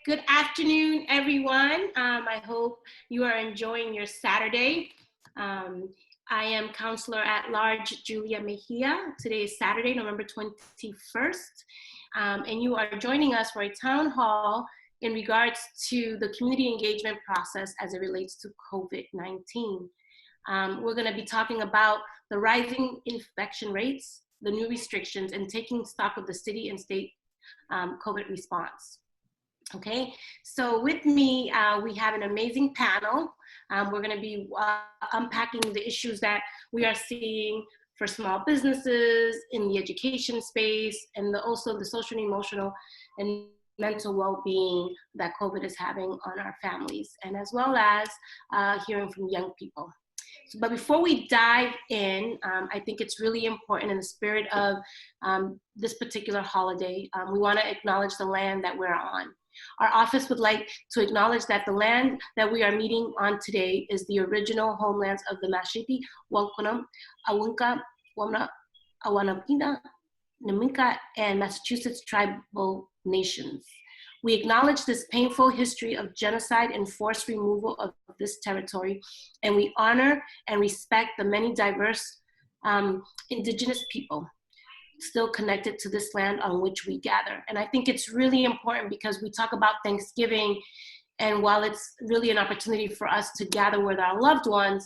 Good afternoon, everyone. I hope you are enjoying your Saturday. I am Councilor at Large Julia Mejia. Today is Saturday, November 21st, and you are joining us for a town hall in regards to the community engagement process as it relates to COVID-19. We're going to be talking about the rising infection rates, the new restrictions, and taking stock of the city and state COVID response. Okay, so with me, we have an amazing panel. We're going to be unpacking the issues that we are seeing for small businesses in the education space, and also the social and emotional and mental well-being that COVID is having on our families, and as well as hearing from young people. But before we dive in, I think it's really important in the spirit of this particular holiday, we want to acknowledge the land that we're on. Our office would like to acknowledge that the land that we are meeting on today is the original homelands of the Mashiti, Wampanoag, Awunka, Wamna, Awanapina, Naminka, and Massachusetts tribal nations. We acknowledge this painful history of genocide and forced removal of this territory, and we honor and respect the many diverse indigenous people still connected to this land on which we gather. And I think it's really important because we talk about Thanksgiving, and while it's really an opportunity for us to gather with our loved ones,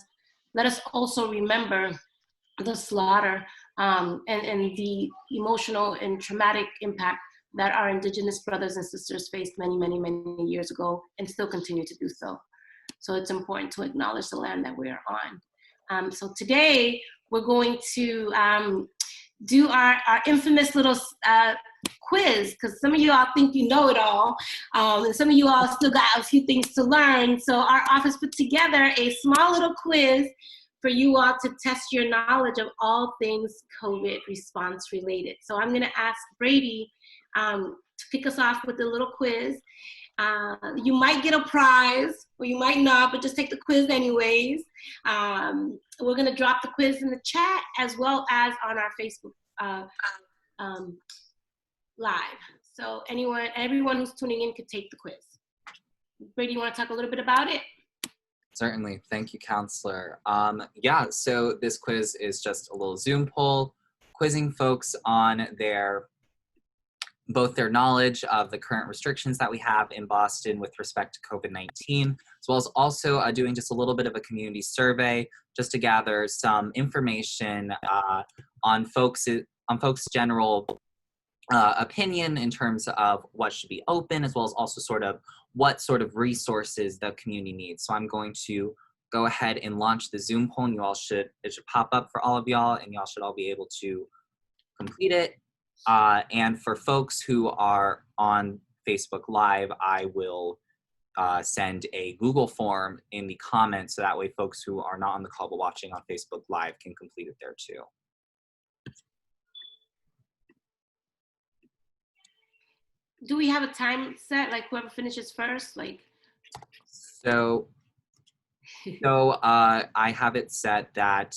let us also remember the slaughter and the emotional and traumatic impact that our indigenous brothers and sisters faced many, many, many years ago and still continue to do so. So it's important to acknowledge the land that we are on. So today we're going to do our infamous little quiz, because some of you all think you know it all, and some of you all still got a few things to learn. So our office put together a small little quiz for you all to test your knowledge of all things COVID response related. So I'm gonna ask Brady to kick us off with a little quiz. You might get a prize, or you might not, but just take the quiz anyways. We're gonna drop the quiz in the chat as well as on our Facebook live. So everyone who's tuning in could take the quiz. Brady, you wanna talk a little bit about it? Certainly, thank you, Councilor. Yeah, so this quiz is just a little Zoom poll, quizzing folks on both their knowledge of the current restrictions that we have in Boston with respect to COVID-19, as well as also doing just a little bit of a community survey just to gather some information on folks' general opinion in terms of what should be open, as well as also sort of what sort of resources the community needs. So I'm going to go ahead and launch the Zoom poll, and it should pop up for all of y'all, and y'all should all be able to complete it. And for folks who are on Facebook Live, I will send a Google form in the comments, so that way folks who are not on the call but watching on Facebook Live can complete it there too. Do we have a time set, like whoever finishes first? So I have it set that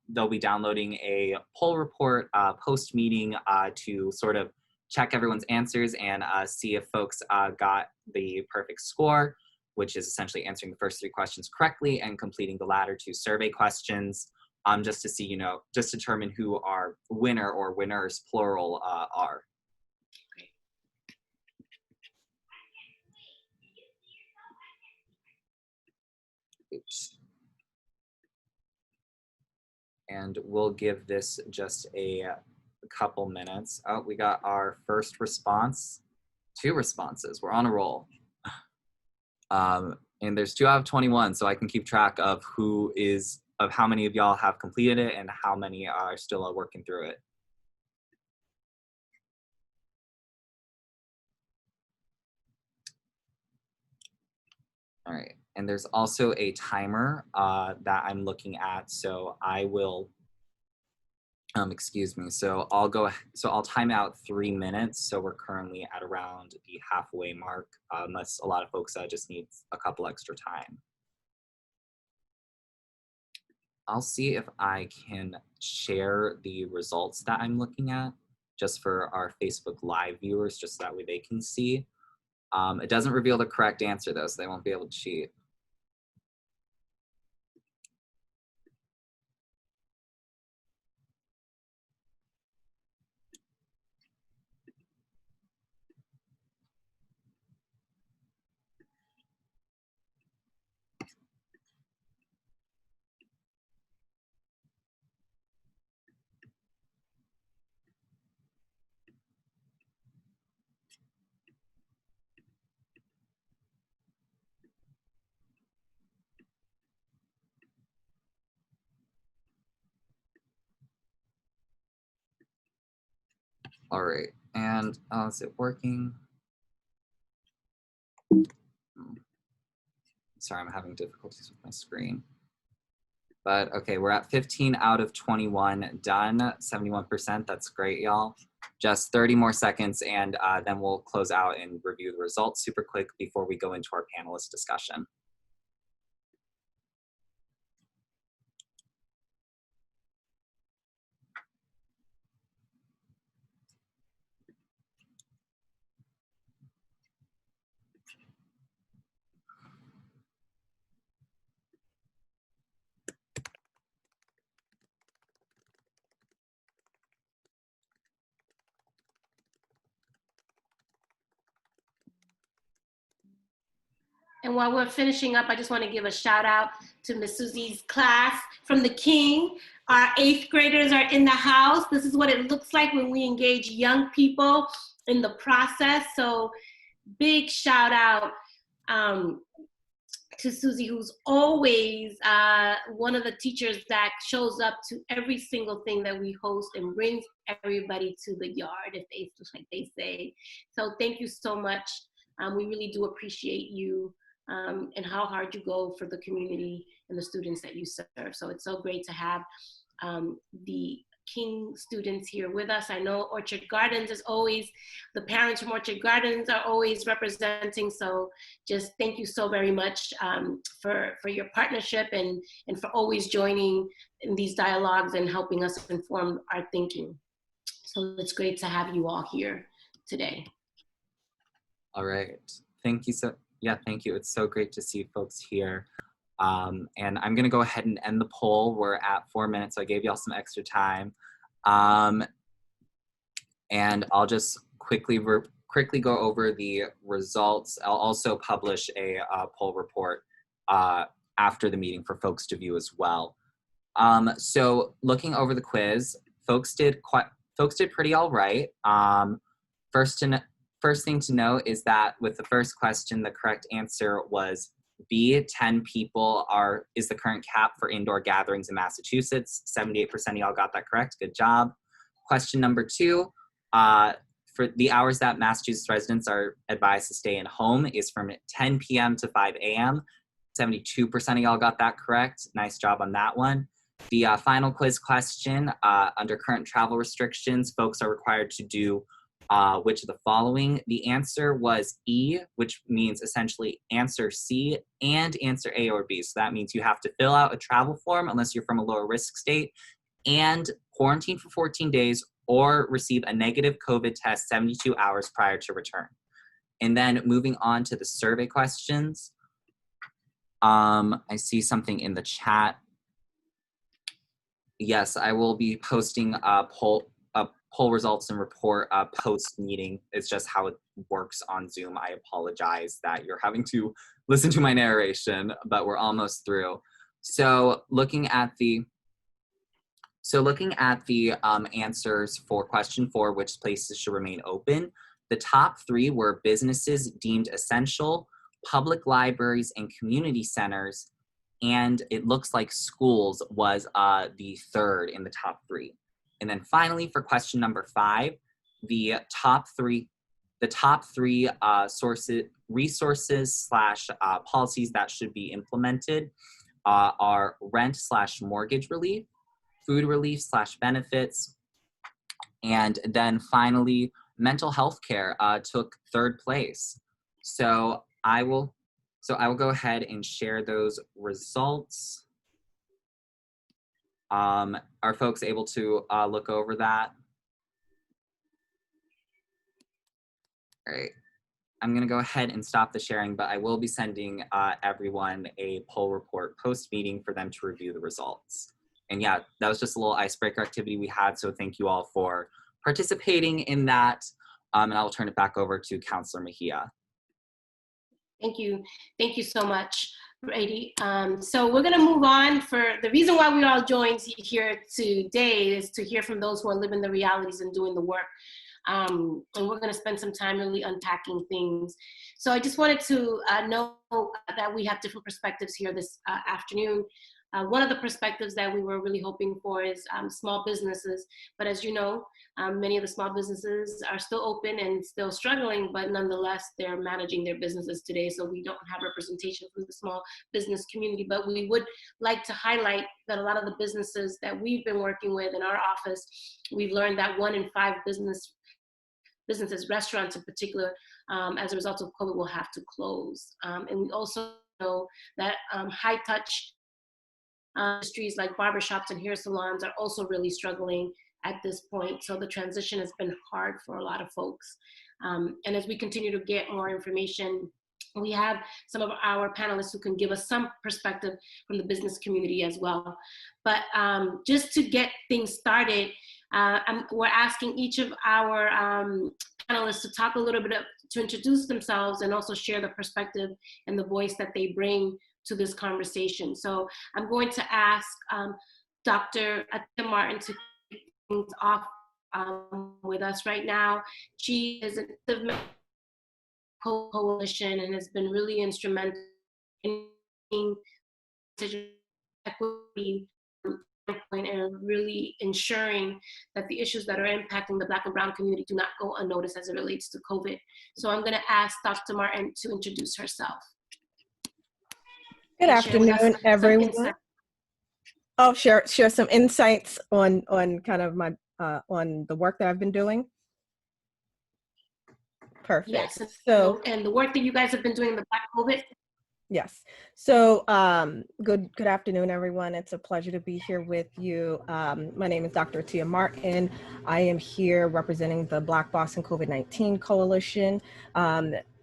they'll be downloading a poll report post-meeting to sort of check everyone's answers and see if folks got the perfect score, which is essentially answering the first 3 questions correctly and completing the latter 2 survey questions, just to see, just determine who our winner or winners, plural, are. Oops. And we'll give this just a couple minutes. Oh, we got our first response. 2 responses. We're on a roll. And there's 2 out of 21, so I can keep track of how many of y'all have completed it and how many are still working through it. All right. And there's also a timer that I'm looking at, so I will, excuse me, so I'll time out 3 minutes, so we're currently at around the halfway mark, unless a lot of folks just need a couple extra time. I'll see if I can share the results that I'm looking at, just for our Facebook Live viewers, just so that way they can see. It doesn't reveal the correct answer though, so they won't be able to cheat. All right, and is it working? Sorry, I'm having difficulties with my screen. But okay, we're at 15 out of 21 done, 71%. That's great, y'all. Just 30 more seconds, and then we'll close out and review the results super quick before we go into our panelist discussion. And while we're finishing up, I just want to give a shout out to Miss Susie's class from the King. Our 8th graders are in the house. This is what it looks like when we engage young people in the process. So big shout out to Susie, who's always one of the teachers that shows up to every single thing that we host and brings everybody to the yard, if they, like they say. So thank you so much. We really do appreciate you and how hard you go for the community and the students that you serve. So it's so great to have the King students here with us. I know Orchard Gardens is always, the parents from Orchard Gardens are always representing. So just thank you so very much for your partnership and for always joining in these dialogues and helping us inform our thinking. So it's great to have you all here today. All right, thank you. Thank you. It's so great to see folks here. And I'm gonna go ahead and end the poll. We're at 4 minutes, so I gave y'all some extra time. And I'll just quickly go over the results. I'll also publish a poll report after the meeting for folks to view as well. So looking over the quiz, folks did pretty all right. First thing to note is that with the first question, the correct answer was B, 10 people is the current cap for indoor gatherings in Massachusetts. 78% of y'all got that correct, good job. Question number 2, for the hours that Massachusetts residents are advised to stay in home is from 10 p.m. to 5 a.m. 72% of y'all got that correct, nice job on that one. The final quiz question, under current travel restrictions, folks are required to do which of the following? The answer was E, which means essentially answer C and answer A or B. So that means you have to fill out a travel form unless you're from a lower risk state and quarantine for 14 days or receive a negative COVID test 72 hours prior to return. And then moving on to the survey questions. I see something in the chat. Yes, I will be posting a poll results and report post meeting. It's just how it works on Zoom. I apologize that you're having to listen to my narration, but we're almost through. So looking at the answers for question 4, which places should remain open, the top 3 were businesses deemed essential, public libraries and community centers, and it looks like schools was the 3rd in the top 3. And then finally, for question number 5, the top three resources / policies that should be implemented are rent/mortgage relief, food relief / benefits, and then finally, mental health care took 3rd place. So I will go ahead and share those results. Are folks able to look over that? All right. I'm going to go ahead and stop the sharing, but I will be sending everyone a poll report post-meeting for them to review the results. And yeah, that was just a little icebreaker activity we had, so thank you all for participating in that. And I'll turn it back over to Councilor Mejia. Thank you. Thank you so much, Brady. So we're going to move on. For the reason why we all joined here today is to hear from those who are living the realities and doing the work. And we're going to spend some time really unpacking things. So I just wanted to know that we have different perspectives here this afternoon. One of the perspectives that we were really hoping for is small businesses. But as you know, many of the small businesses are still open and still struggling, but nonetheless, they're managing their businesses today. So we don't have representation from the small business community, but we would like to highlight that a lot of the businesses that we've been working with in our office, we've learned that 1 in 5 businesses, restaurants in particular, as a result of COVID, will have to close. And we also know that high touch industries like barbershops and hair salons are also really struggling at this point. So the transition has been hard for a lot of folks. And as we continue to get more information, we have some of our panelists who can give us some perspective from the business community as well. But just to get things started, we're asking each of our panelists to talk a little bit, to introduce themselves and also share the perspective and the voice that they bring to this conversation. So I'm going to ask Dr. Atia Martin to kick things off with us right now. She is an active coalition and has been really instrumental in equity and really ensuring that the issues that are impacting the Black and Brown community do not go unnoticed as it relates to COVID. So I'm going to ask Dr. Martin to introduce herself. Good afternoon, everyone. Oh, share some insights on kind of my on the work that I've been doing. Perfect. Yes. So, and the work that you guys have been doing in the Black COVID. Yes. So good afternoon, everyone. It's a pleasure to be here with you. My name is Dr. Atia Martin. I am here representing the Black Boston COVID-19 Coalition.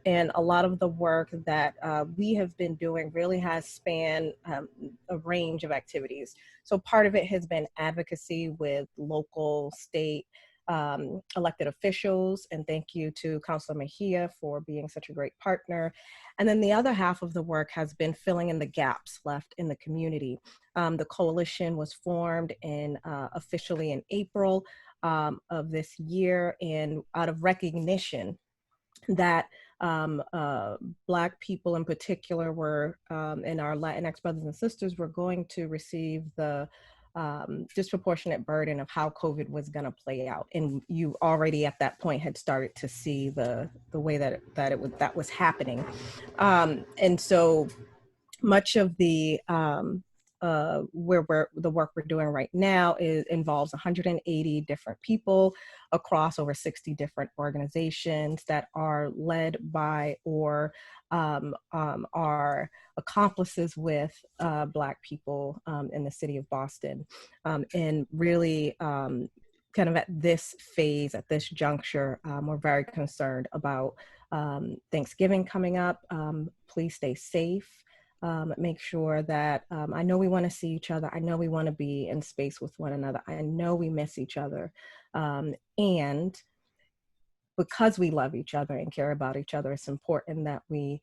And a lot of the work that we have been doing really has spanned a range of activities. So part of it has been advocacy with local, state, elected officials, and thank you to Councilor Mejia for being such a great partner. And then the other half of the work has been filling in the gaps left in the community. The coalition was formed officially in April of this year, and out of recognition that Black people in particular were, and our Latinx brothers and sisters were going to receive the disproportionate burden of how COVID was going to play out. And you already at that point had started to see the way that was happening. And so much of the the work we're doing right now involves 180 different people across over 60 different organizations that are led by or are accomplices with Black people in the city of Boston. And really kind of at this phase, at this juncture, we're very concerned about Thanksgiving coming up. Please stay safe. Make sure that I know we want to see each other. I know we want to be in space with one another. I know we miss each other. And because we love each other and care about each other, it's important that we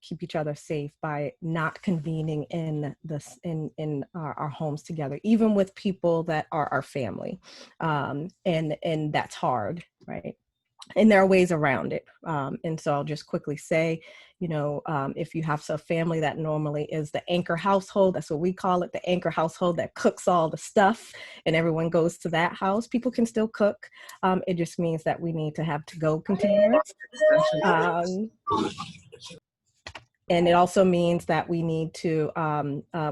keep each other safe by not convening in our homes together, even with people that are our family. And that's hard, right? And there are ways around it. And so I'll just quickly say, if you have a family that normally is the anchor household, that's what we call it, the anchor household that cooks all the stuff and everyone goes to that house, people can still cook. It just means that we need to have to-go containers. And it also means that we need to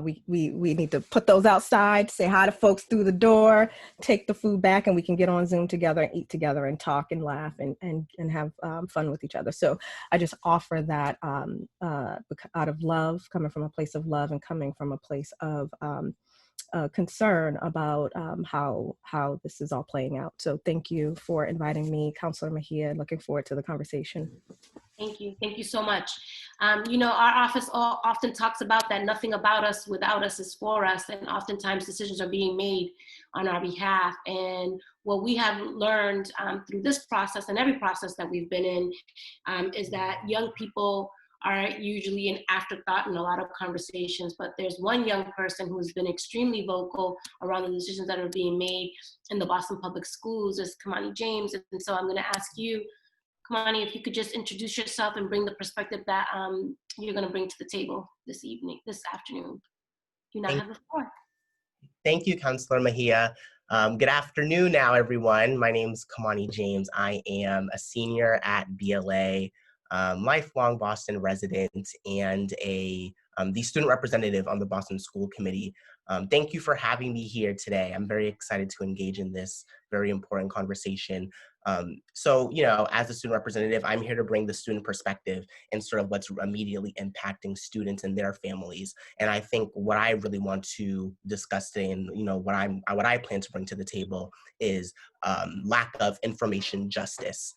we need to put those outside, say hi to folks through the door, take the food back, and we can get on Zoom together and eat together and talk and laugh and have fun with each other. So I just offer that out of love, coming from a place of love and coming from a place of concern about how this is all playing out. So thank you for inviting me, Councilor Mejia. Looking forward to the conversation. Thank you so much. You know, our office often talks about that nothing about us without us is for us, and oftentimes decisions are being made on our behalf. And what we have learned through this process and every process that we've been in is that young people are usually an afterthought in a lot of conversations, but there's one young person who's been extremely vocal around the decisions that are being made in the Boston Public Schools, is Kamani James. And so I'm gonna ask you, Kamani, if you could just introduce yourself and bring the perspective that you're going to bring to the table this afternoon. You now have the floor. Thank you, Councilor Mejia. Good afternoon now, everyone. My name's Kamani James. I am a senior at BLA, lifelong Boston resident, and the student representative on the Boston School Committee. Thank you for having me here today. I'm very excited to engage in this very important conversation. So, you know, as a student representative, I'm here to bring the student perspective and sort of what's immediately impacting students and their families. And I think what I really want to discuss today, and you know, what I plan to bring to the table is lack of information justice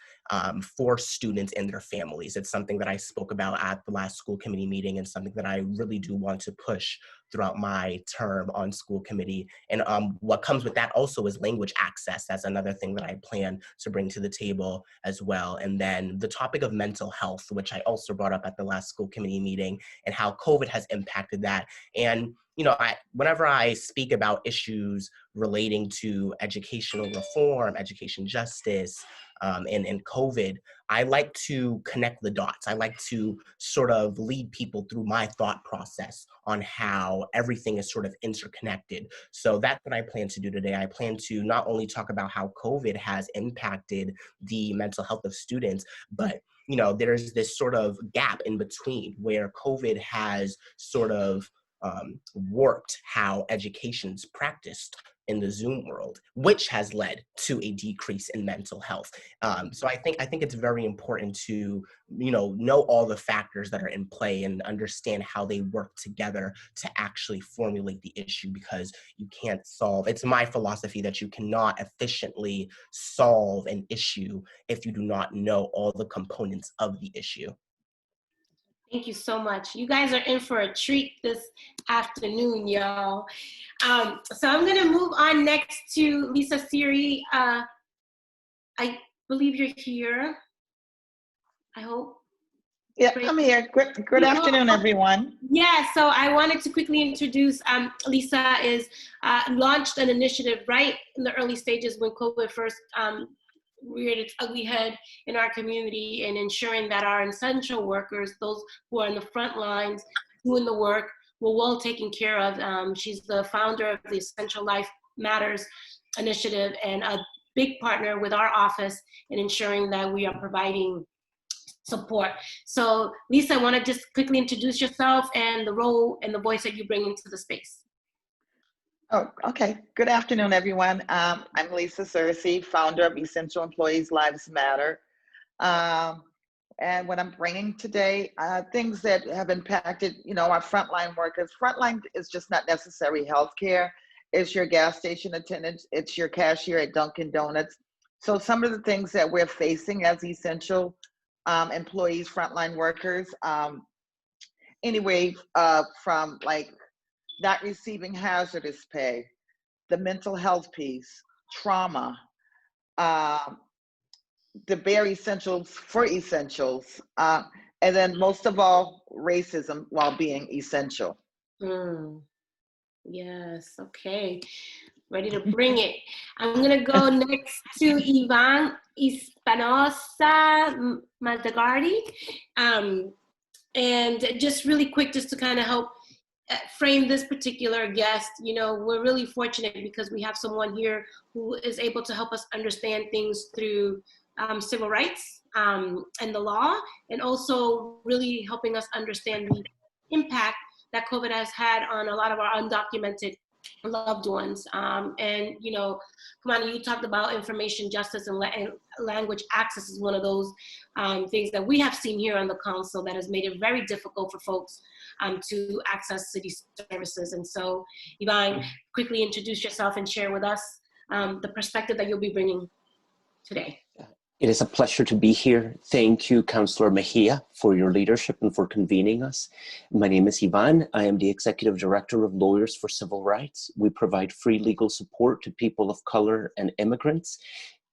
for students and their families. It's something that I spoke about at the last school committee meeting, and something that I really do want to push throughout my term on school committee. And what comes with that also is language access. That's another thing that I plan to bring to the table as well. And then the topic of mental health, which I also brought up at the last school committee meeting, and how COVID has impacted that. And you know, whenever I speak about issues relating to educational reform, education justice, and COVID, I like to connect the dots. I like to sort of lead people through my thought process on how everything is sort of interconnected. So that's what I plan to do today. I plan to not only talk about how COVID has impacted the mental health of students, but you know, there's this sort of gap in between where COVID has sort of warped how education's practiced in the Zoom world, which has led to a decrease in mental health. So I think it's very important to, you know all the factors that are in play and understand how they work together to actually formulate the issue, because you can't solve, it's my philosophy that you cannot efficiently solve an issue if you do not know all the components of the issue. Thank you so much. You guys are in for a treat this afternoon, y'all. So I'm going to move on next to Lisa Siri. I believe you're here. I hope. Yeah, I'm here. Good afternoon, everyone. Yeah, so I wanted to quickly introduce Lisa. Is launched an initiative right in the early stages when COVID first reared its ugly head in our community, and ensuring that our essential workers, those who are in the front lines doing the work, were well taken care of. She's the founder of the Essential Life Matters initiative, and a big partner with our office in ensuring that we are providing support. So Lisa, I want to just quickly introduce yourself and the role and the voice that you bring into the space. Oh, okay. Good afternoon, everyone. I'm Lisa Searcy, founder of Essential Employees Lives Matter. And what I'm bringing today, things that have impacted, you know, our frontline workers. Frontline is just not necessarily healthcare. It's your gas station attendants. It's your cashier at Dunkin' Donuts. So some of the things that we're facing as essential employees, frontline workers, anyway, from like not receiving hazardous pay, the mental health piece, trauma, the bare essentials for essentials, and then most of all, racism while being essential. Yes, okay. Ready to bring it. I'm gonna go next to Ivan Espanosa Maltagardi. And just really quick, just to kind of help frame this particular guest, you know, we're really fortunate because we have someone here who is able to help us understand things through civil rights and the law, and also really helping us understand the impact that COVID has had on a lot of our undocumented loved ones. And, you know, Kamani, you talked about information justice, and language access is one of those things that we have seen here on the council that has made it very difficult for folks to access city services. And so, Yvonne, quickly introduce yourself and share with us the perspective that you'll be bringing today. It is a pleasure to be here. Thank you, Councilor Mejia, for your leadership and for convening us. My name is Ivan. I am the Executive Director of Lawyers for Civil Rights. We provide free legal support to people of color and immigrants.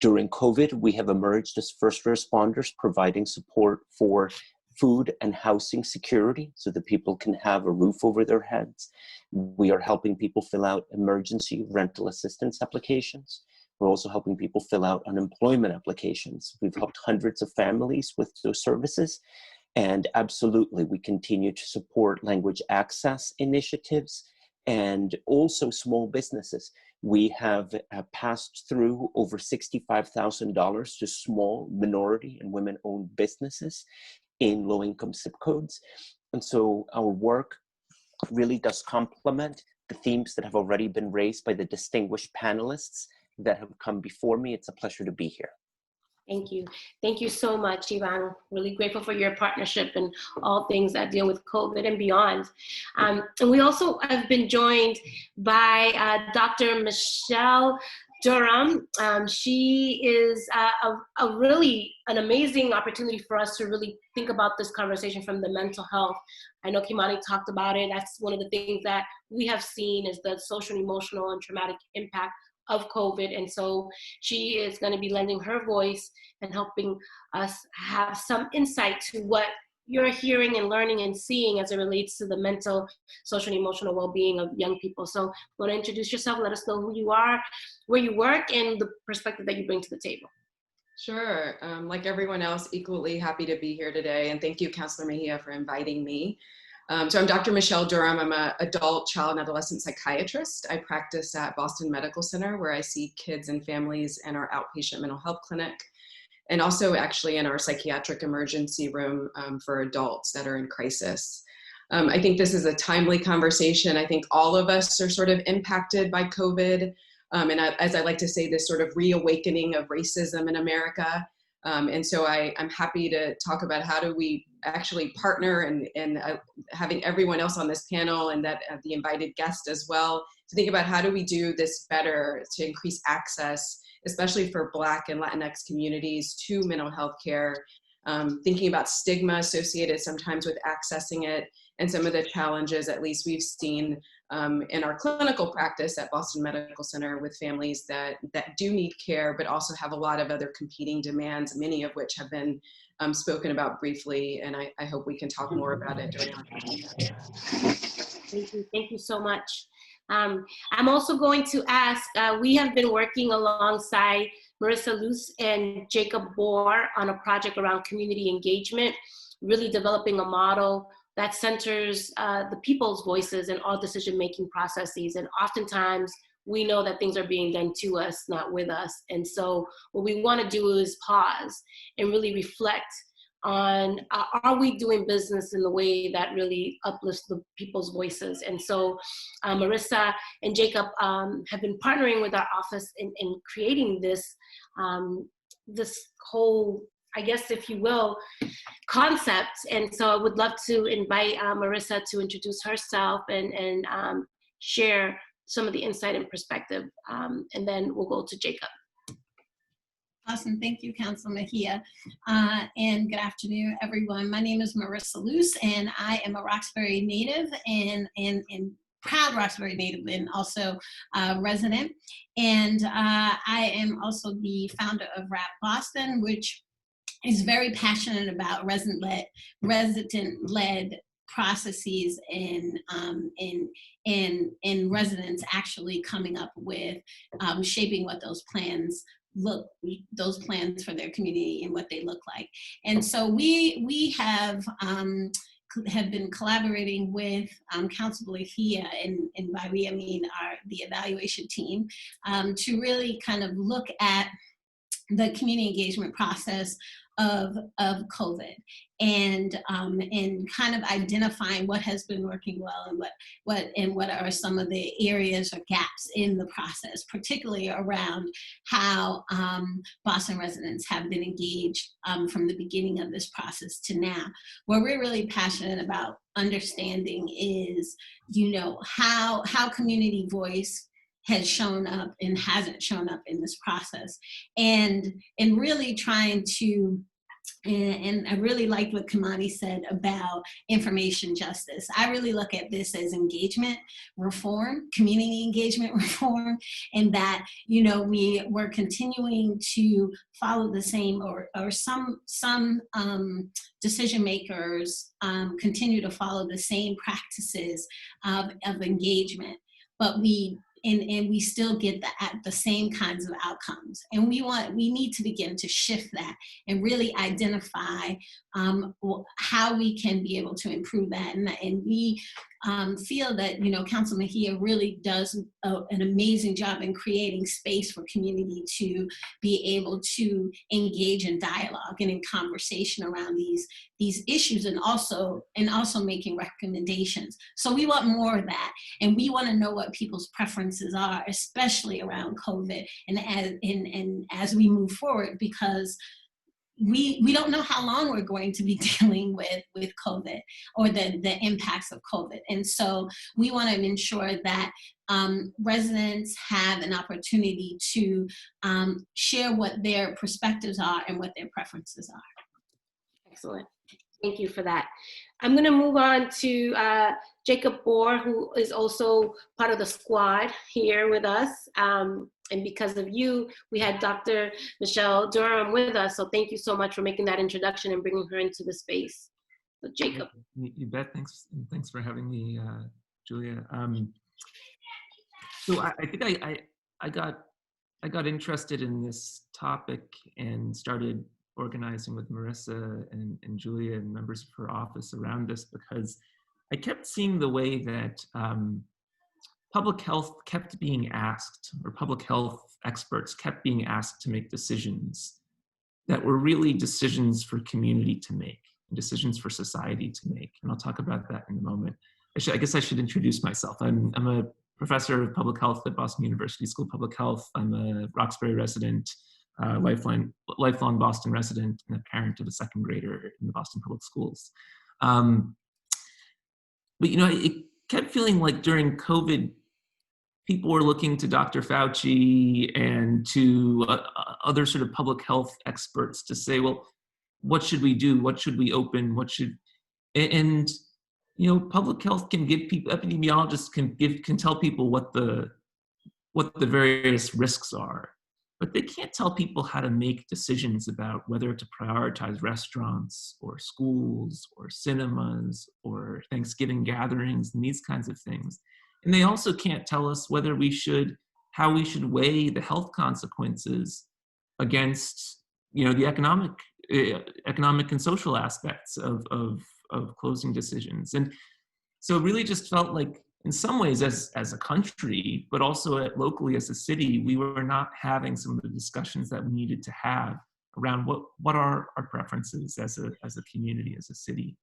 During COVID, we have emerged as first responders, providing support for food and housing security so that people can have a roof over their heads. We are helping people fill out emergency rental assistance applications. We're also helping people fill out unemployment applications. We've helped hundreds of families with those services. And absolutely, we continue to support language access initiatives and also small businesses. We have passed through over $65,000 to small minority and women-owned businesses in low-income zip codes. And so our work really does complement the themes that have already been raised by the distinguished panelists that have come before me. It's a pleasure to be here. Thank you. Thank you so much, Ivan. Really grateful for your partnership and all things that deal with COVID and beyond. And we also have been joined by Dr. Michelle Durham. She is a really an amazing opportunity for us to really think about this conversation from the mental health. I know Kimani talked about it. That's one of the things that we have seen is the social, emotional, and traumatic impact of COVID. And so she is going to be lending her voice and helping us have some insight to what you're hearing and learning and seeing as it relates to the mental, social, and emotional well-being of young people. So want to introduce yourself, let us know who you are, where you work, and the perspective that you bring to the table. Sure. Like everyone else, equally happy to be here today. And thank you, Councilor Mejia, for inviting me. So I'm Dr. Michelle Durham. I'm an adult, child, and adolescent psychiatrist. I practice at Boston Medical Center, where I see kids and families in our outpatient mental health clinic, and also actually in our psychiatric emergency room for adults that are in crisis. I think this is a timely conversation. I think all of us are sort of impacted by COVID. As I like to say, this sort of reawakening of racism in America. And so I'm happy to talk about how do we actually partner and having everyone else on this panel and that the invited guest as well to think about how do we do this better to increase access, especially for Black and Latinx communities, to mental health care, thinking about stigma associated sometimes with accessing it and some of the challenges at least we've seen in our clinical practice at Boston Medical Center with families that do need care, but also have a lot of other competing demands, many of which have been spoken about briefly, and I hope we can talk more about it during our time. Thank you so much. I'm also going to ask, we have been working alongside Marissa Luce and Jacob Bohr on a project around community engagement, really developing a model that centers the people's voices in all decision-making processes. And oftentimes, we know that things are being done to us, not with us. And so what we want to do is pause and really reflect on, are we doing business in the way that really uplifts the people's voices? And so Marissa and Jacob have been partnering with our office in creating this, this whole, I guess, if you will, concept. And so I would love to invite Marissa to introduce herself and share some of the insight and perspective. And then we'll go to Jacob. Awesome. Thank you, Councilor Mejia. And good afternoon, everyone. My name is Marissa Luce, and I am a Roxbury native and proud Roxbury native and also resident. And I am also the founder of RAP Boston, which is very passionate about resident-led processes and residents actually coming up with shaping what those plans for their community and what they look like. And so we have been collaborating with Councilor Mejia, and by we I mean the evaluation team, to really kind of look at the community engagement process of COVID and kind of identifying what has been working well and what are some of the areas or gaps in the process, particularly around how Boston residents have been engaged from the beginning of this process to now. What we're really passionate about understanding is, how community voice has shown up and hasn't shown up in this process, and really trying to, and I really liked what Kamani said about information justice. I really look at this as engagement reform, community engagement reform, and that, you know, we're continuing to follow the same, or some decision makers continue to follow the same practices of engagement, but we still get the same kinds of outcomes. And we need to begin to shift that and really identify how we can be able to improve that. And we feel that, you know, Councilor Mejia really does an amazing job in creating space for community to be able to engage in dialogue and in conversation around these issues, and also making recommendations. So we want more of that, and we want to know what people's preferences are, especially around COVID and as we move forward, because we don't know how long we're going to be dealing with COVID or the impacts of COVID. And so we want to ensure that residents have an opportunity to share what their perspectives are and what their preferences are. Excellent. Thank you for that. I'm going to move on to Jacob Bohr, who is also part of the squad here with us. And because of you, we had Dr. Mejia Durham with us. So thank you so much for making that introduction and bringing her into the space. So Jacob. You bet. Thanks for having me, Julia. So I think I got interested in this topic and started organizing with Marissa and Julia and members of her office around this, because I kept seeing the way that public health kept being asked, or public health experts kept being asked to make decisions that were really decisions for community to make, decisions for society to make. And I'll talk about that in a moment. I guess I should introduce myself. I'm a professor of public health at Boston University School of Public Health. I'm a Roxbury resident, lifelong Boston resident, and a parent of a second grader in the Boston Public Schools. But you know, it kept feeling like during COVID, people were looking to Dr. Fauci and to other sort of public health experts to say, well, what should we do? What should we open? And you know, public health can give people, epidemiologists can tell people what the various risks are, but they can't tell people how to make decisions about whether to prioritize restaurants or schools or cinemas or Thanksgiving gatherings and these kinds of things. And they also can't tell us how we should weigh the health consequences against, you know, the economic and social aspects of closing decisions. And so it really just felt like, in some ways, as a country, but also locally as a city, we were not having some of the discussions that we needed to have around what are our preferences as a community, as a city.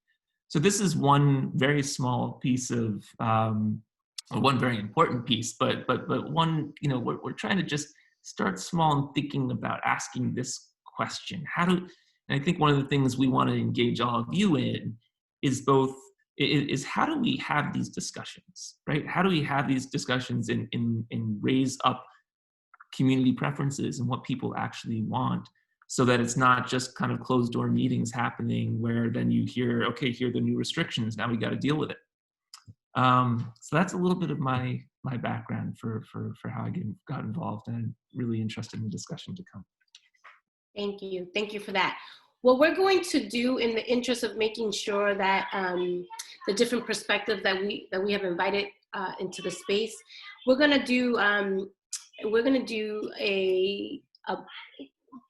So this is one very small piece of, one very important piece, but one, you know, we're trying to just start small and thinking about asking this question. And I think one of the things we want to engage all of you in is how do we have these discussions, right? How do we have these discussions and raise up community preferences and what people actually want, so that it's not just kind of closed door meetings happening where then you hear, okay, here are the new restrictions, now we got to deal with it. So that's a little bit of my background for how I got involved, and I'm really interested in the discussion to come. Thank you for that. What we're going to do, in the interest of making sure that the different perspectives that we have invited into the space, we're gonna do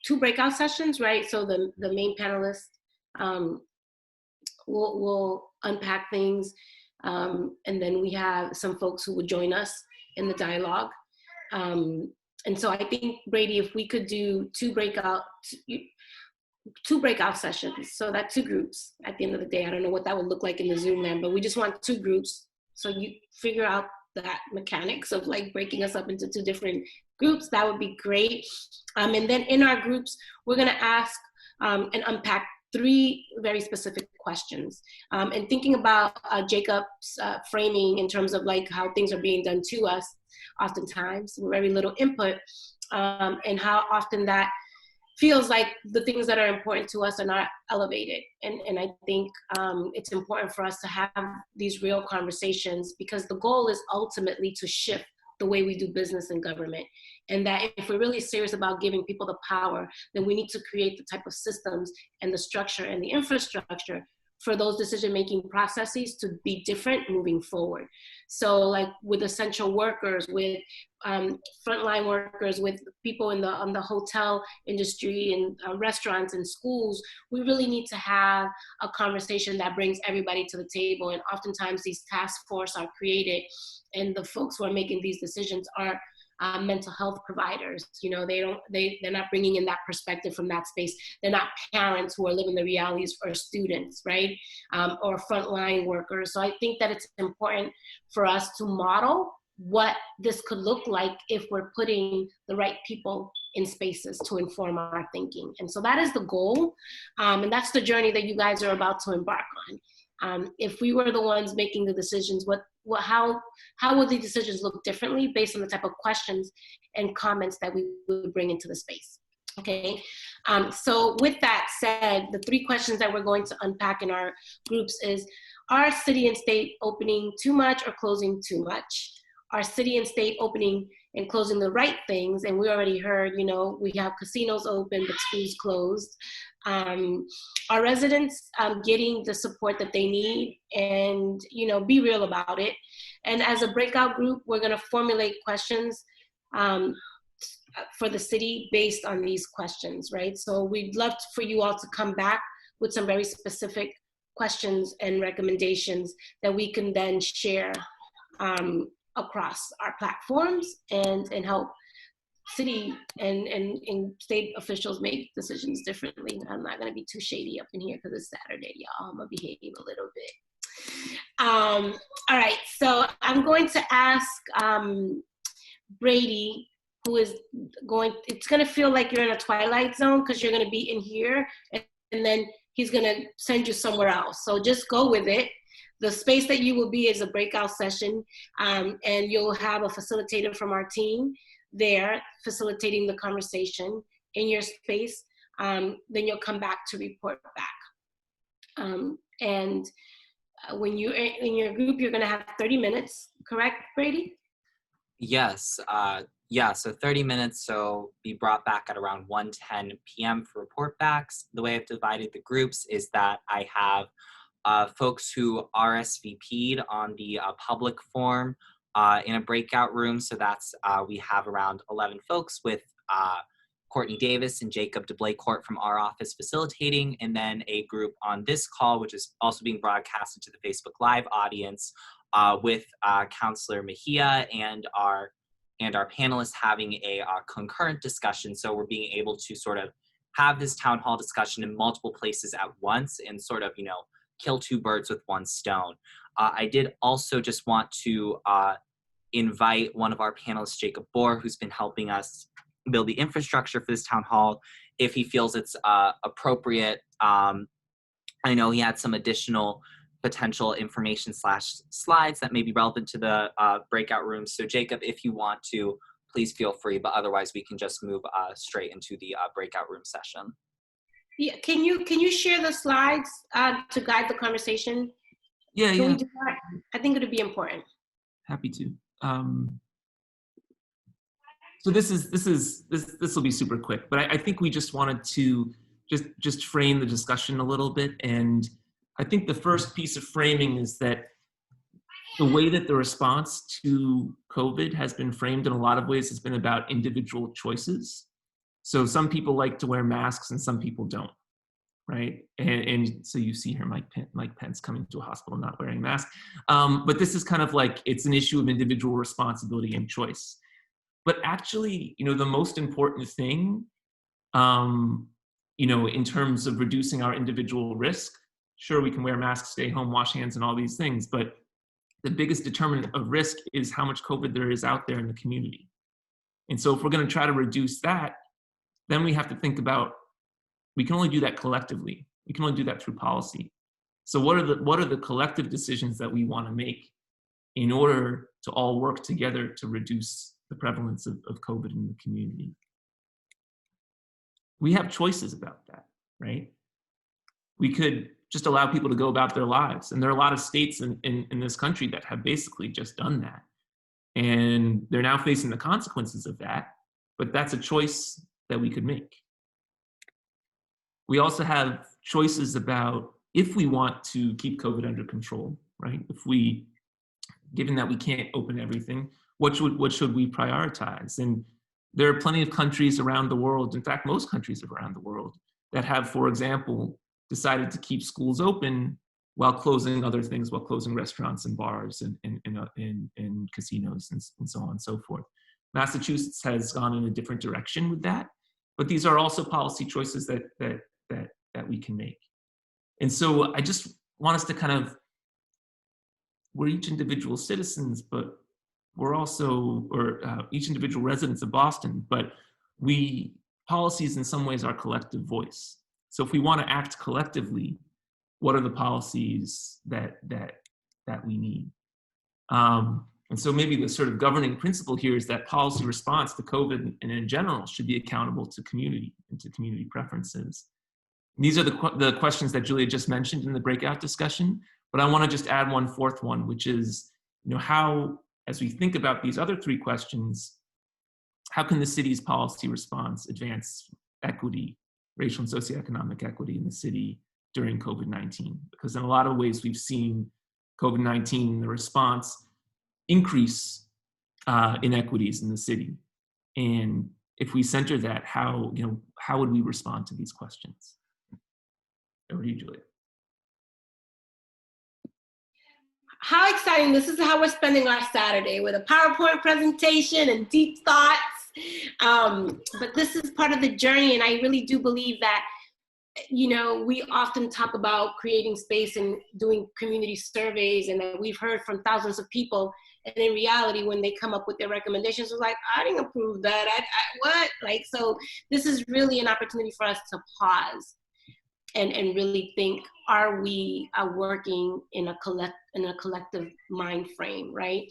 two breakout sessions, right? So the main panelists will unpack things, and then we have some folks who would join us in the dialogue. And so I think, Brady, if we could do two breakout sessions, so that two groups at the end of the day. I don't know what that would look like in the Zoom land, but we just want two groups. So you figure out that mechanics of like breaking us up into two different groups. That would be great. And then in our groups, we're gonna ask and unpack 3 very specific questions. And thinking about Jacob's framing in terms of like how things are being done to us, oftentimes with very little input, and how often that feels like the things that are important to us are not elevated. And I think it's important for us to have these real conversations, because the goal is ultimately to shift the way we do business in government. And that if we're really serious about giving people the power, then we need to create the type of systems and the structure and the infrastructure for those decision-making processes to be different moving forward. So like with essential workers, with frontline workers, with people in the hotel industry and restaurants and schools, we really need to have a conversation that brings everybody to the table. And oftentimes these task forces are created, and the folks who are making these decisions are mental health providers. You know, they're not bringing in that perspective from that space. They're not parents who are living the realities, or students, right? Or frontline workers. So I think that it's important for us to model what this could look like if we're putting the right people in spaces to inform our thinking. And so that is the goal. And that's the journey that you guys are about to embark on. If we were the ones making the decisions, how would the decisions look differently based on the type of questions and comments that we would bring into the space? Okay, so with that said, the 3 questions that we're going to unpack in our groups is, are city and state opening too much or closing too much? Are city and state opening and closing the right things? And we already heard, you know, we have casinos open, but schools closed. Are residents getting the support that they need? And, you know, be real about it. And as a breakout group, we're gonna formulate questions for the city based on these questions, right? So we'd love for you all to come back with some very specific questions and recommendations that we can then share across our platforms and help city and state officials make decisions differently. I'm not gonna be too shady up in here because it's Saturday, y'all. I'm gonna behave a little bit. All right, so I'm going to ask Brady, who is it's gonna feel like you're in a twilight zone because you're gonna be in here and then he's gonna send you somewhere else. So just go with it. The space that you will be is a breakout session, and you'll have a facilitator from our team there facilitating the conversation in your space. Then you'll come back to report back. And when you're in your group, you're gonna have 30 minutes, correct, Brady? Yes, yeah, so 30 minutes, so be brought back at around 1:10 p.m. for report backs. The way I've divided the groups is that I have folks who RSVP'd on the public forum in a breakout room. So that's, we have around 11 folks with Courtney Davis and Jacob DeBlaycourt from our office facilitating, and then a group on this call, which is also being broadcasted to the Facebook Live audience with Councilor Mejia and our panelists having a concurrent discussion. So we're being able to sort of have this town hall discussion in multiple places at once and sort of, you know, kill 2 birds with 1 stone. I did also just want to invite one of our panelists, Jacob Bohr, who's been helping us build the infrastructure for this town hall, if he feels it's appropriate. I know he had some additional potential information / slides that may be relevant to the breakout room. So Jacob, if you want to, please feel free, but otherwise we can just move straight into the breakout room session. Yeah, can you share the slides to guide the conversation? Yeah, Can yeah. we do that? I think it would be important. Happy to. So this will be super quick, but I think we just wanted to just frame the discussion a little bit. And I think the first piece of framing is that the way that the response to COVID has been framed in a lot of ways has been about individual choices. So some people like to wear masks and some people don't, right? And so you see here Mike Pence coming to a hospital not wearing a mask. But this is kind of like, it's an issue of individual responsibility and choice. But actually, you know, the most important thing, you know, in terms of reducing our individual risk, sure, we can wear masks, stay home, wash hands, and all these things, but the biggest determinant of risk is how much COVID there is out there in the community. And so if we're going to try to reduce that, then we have to think about, we can only do that collectively. We can only do that through policy. So what are the collective decisions that we want to make in order to all work together to reduce the prevalence of COVID in the community? We have choices about that, right? We could just allow people to go about their lives. And there are a lot of states in this country that have basically just done that. And they're now facing the consequences of that, but that's a choice that we could make. We also have choices about if we want to keep COVID under control, right? Given that we can't open everything, what should we prioritize? And there are plenty of countries around the world, in fact, most countries around the world, that have, for example, decided to keep schools open while closing other things, while closing restaurants and bars and casinos and so on and so forth. Massachusetts has gone in a different direction with that, but these are also policy choices that we can make. And so I just want us to we're each individual citizens, but we're also, each individual residents of Boston, but policies in some ways are collective voice. So if we want to act collectively, what are the policies that we need? And so maybe the sort of governing principle here is that policy response to COVID and in general should be accountable to community and to community preferences. And these are the questions that Julia just mentioned in the breakout discussion, but I want to just add one fourth one, which is, how, as we think about these other three questions, how can the city's policy response advance equity, racial and socioeconomic equity in the city during COVID-19? Because in a lot of ways, we've seen COVID-19, the response, increase inequities in the city. And if we center that, how would we respond to these questions? Over to you, Julia. How exciting. This is how we're spending our Saturday, with a PowerPoint presentation and deep thoughts. But this is part of the journey, and I really do believe that, we often talk about creating space and doing community surveys, and that we've heard from thousands of people. And in reality, when they come up with their recommendations, it's like, I didn't approve that. What? So this is really an opportunity for us to pause and really think, are we working in a collective mind frame, right?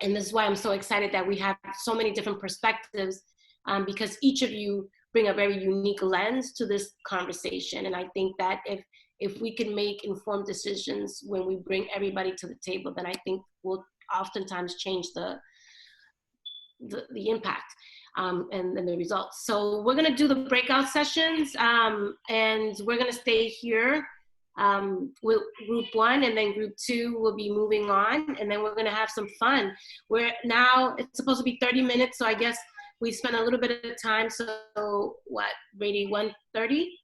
And this is why I'm so excited that we have so many different perspectives, because each of you bring a very unique lens to this conversation. And I think that if we can make informed decisions when we bring everybody to the table, then I think we'll oftentimes change the impact and the results. So we're gonna do the breakout sessions, and we're gonna stay here with group 1, and then group 2 will be moving on, and then we're gonna have some fun. It's supposed to be 30 minutes, so I guess we spent a little bit of time. So what, Brady, 1:30?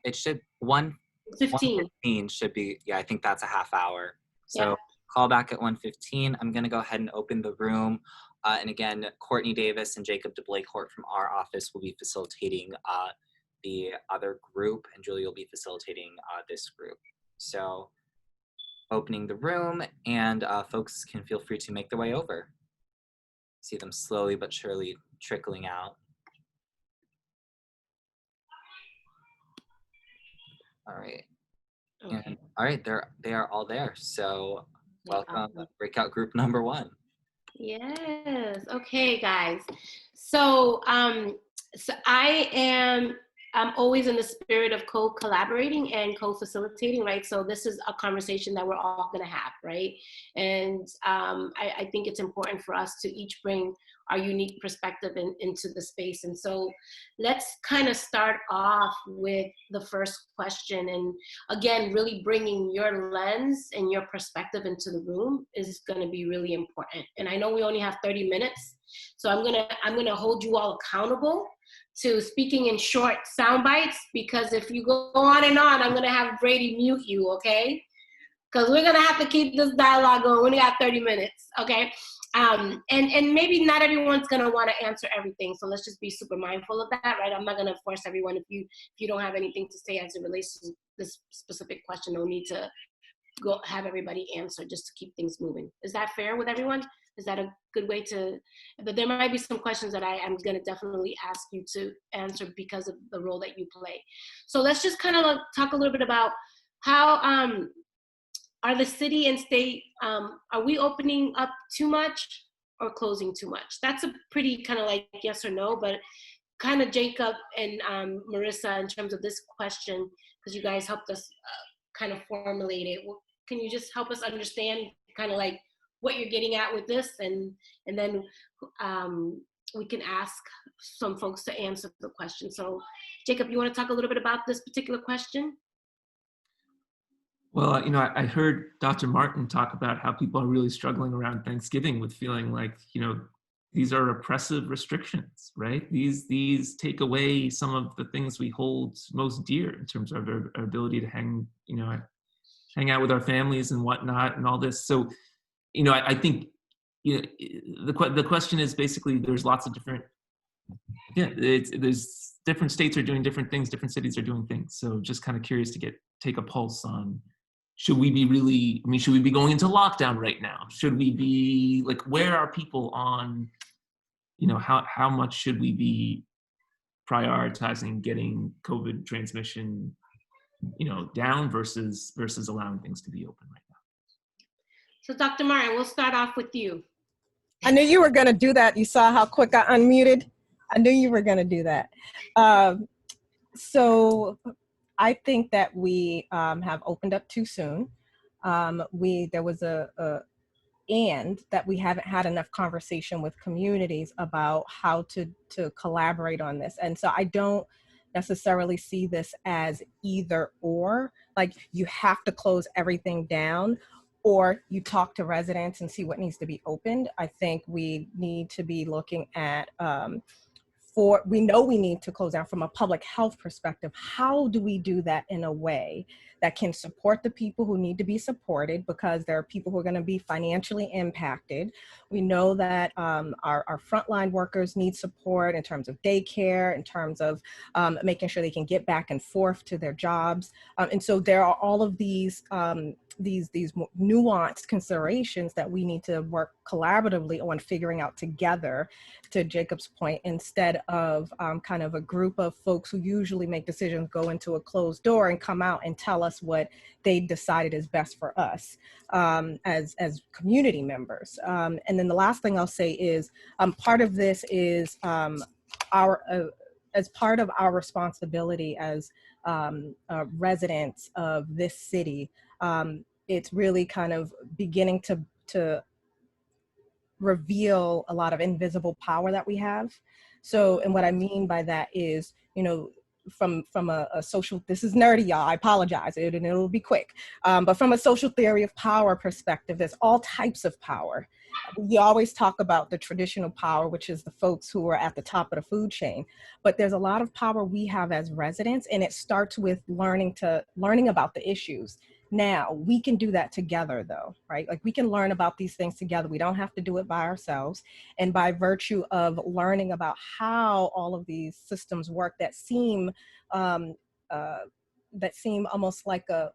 It should 1:15 should be, I think that's a half hour. So yeah. Call back at 1:15. I'm gonna go ahead and open the room. And again, Courtney Davis and Jacob DeBlakecourt from our office will be facilitating the other group, and Julie will be facilitating this group. So opening the room, and folks can feel free to make their way over. See them slowly but surely trickling out. All right. Okay. And, all right, they are all there. So welcome, breakout group number 1. Yes. Okay, guys. So, I'm always in the spirit of co-collaborating and co-facilitating, right? So this is a conversation that we're all gonna have, right? And I think it's important for us to each bring our unique perspective into the space. And so let's kind of start off with the first question. And again, really bringing your lens and your perspective into the room is gonna be really important. And I know we only have 30 minutes, so I'm gonna hold you all accountable to speaking in short sound bites, because if you go on and on, I'm gonna have Brady mute you, okay? Because we're gonna have to keep this dialogue going. We only got 30 minutes, okay? And maybe not everyone's gonna wanna answer everything, so let's just be super mindful of that, right? I'm not gonna force everyone. If you don't have anything to say as it relates to this specific question, no need to go have everybody answer just to keep things moving. Is that fair with everyone? Is that a good way to, but there might be some questions that I am going to definitely ask you to answer because of the role that you play. So let's just kind of talk a little bit about how are the city and state, are we opening up too much or closing too much? That's a pretty kind of like yes or no, but kind of Jacob and Marissa in terms of this question, because you guys helped us kind of formulate it. Can you just help us understand kind of like what you're getting at with this, and then we can ask some folks to answer the question. So Jacob, you want to talk a little bit about this particular question? Well, you know, I heard Dr. Martin talk about how people are really struggling around Thanksgiving with feeling like, you know, these are oppressive restrictions, right? These take away some of the things we hold most dear in terms of our ability to hang out with our families and whatnot and all this. So, you know, I think, you know, the question is basically there's lots of different, there's different states are doing different things, different cities are doing things. So just kind of curious to take a pulse on, should we be going into lockdown right now? Should we be like, where are people on, you know, how much should we be prioritizing getting COVID transmission, you know, down versus allowing things to be open right now? So Dr. Martin, we'll start off with you. I knew you were going to do that. You saw how quick I unmuted. I knew you were going to do that. So I think that we have opened up too soon. There was and that we haven't had enough conversation with communities about how to collaborate on this. And so I don't necessarily see this as either or, like you have to close everything down, or you talk to residents and see what needs to be opened. I think we need to be looking at, we know we need to close down from a public health perspective. How do we do that in a way that can support the people who need to be supported, because there are people who are going to be financially impacted. We know that our frontline workers need support in terms of daycare, in terms of making sure they can get back and forth to their jobs. And so there are all of these more nuanced considerations that we need to work collaboratively on figuring out together, to Jacob's point, instead of kind of a group of folks who usually make decisions go into a closed door and come out and tell us what they decided is best for us as community members. And then the last thing I'll say is part of this is as part of our responsibility as residents of this city. It's really kind of beginning to reveal a lot of invisible power that we have. So, and what I mean by that is, you know, from a social, this is nerdy, y'all, I apologize, and it'll be quick. But from a social theory of power perspective, there's all types of power. We always talk about the traditional power, which is the folks who are at the top of the food chain. But there's a lot of power we have as residents, and it starts with learning about the issues. Now, we can do that together though, right? Like we can learn about these things together. We don't have to do it by ourselves. And by virtue of learning about how all of these systems work that seem almost like a